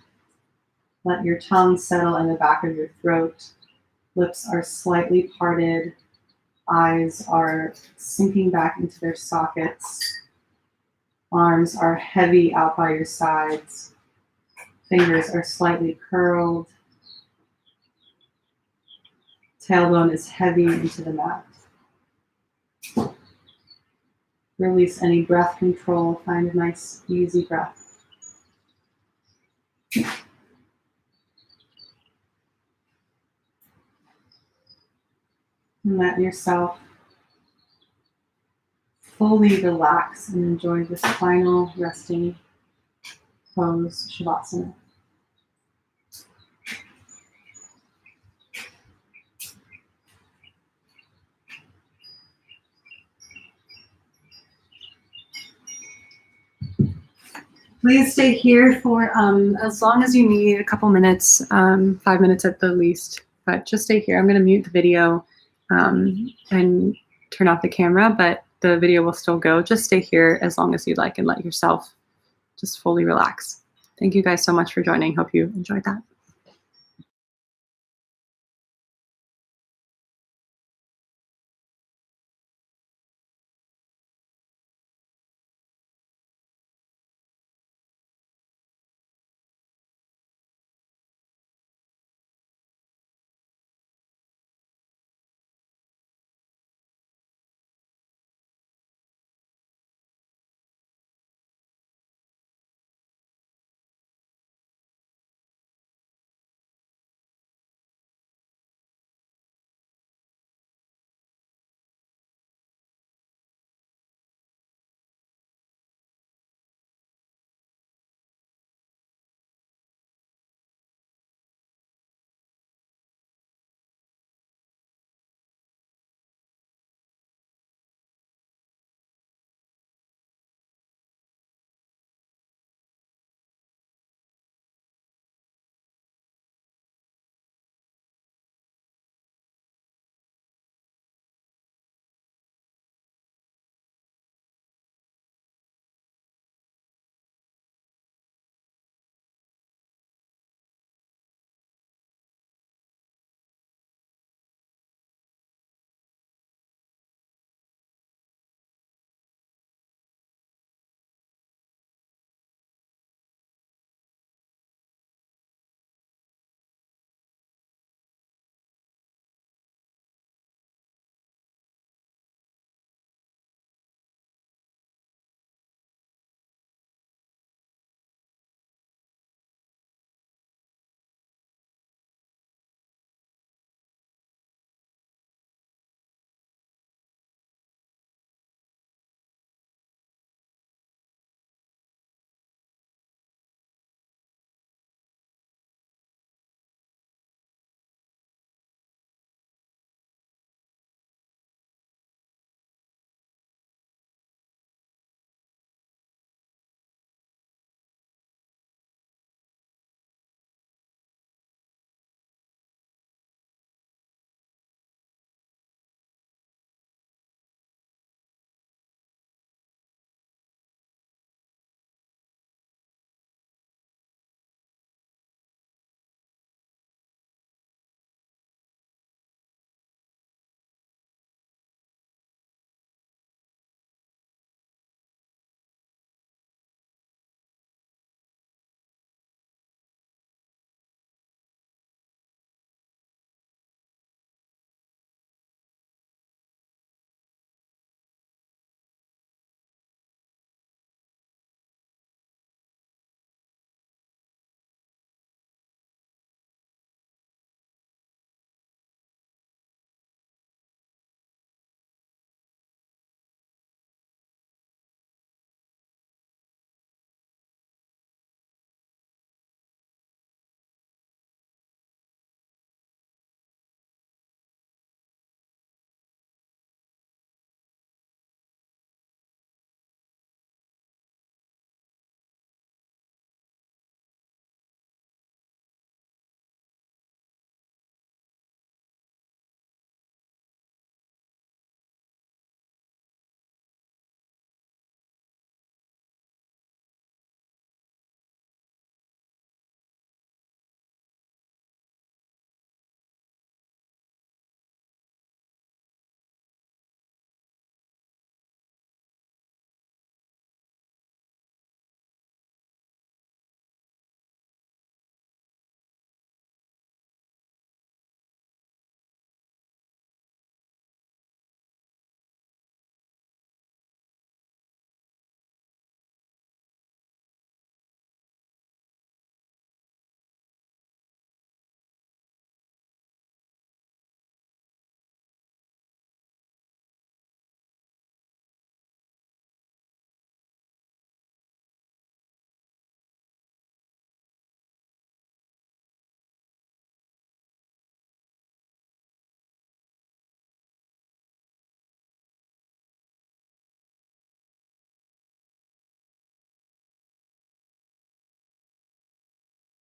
Let your tongue settle in the back of your throat. Lips are slightly parted. Eyes are sinking back into their sockets. Arms are heavy out by your sides. Fingers are slightly curled. Tailbone is heavy into the mat. Release any breath control. Find a nice, easy breath. And let yourself fully relax and enjoy this final resting pose, Shavasana. Please stay here for as long as you need, a couple minutes, 5 minutes at the least, but just stay here. I'm going to mute the video and turn off the camera, but the video will still go. Just stay here as long as you'd like and let yourself just fully relax. Thank you guys so much for joining. Hope you enjoyed that.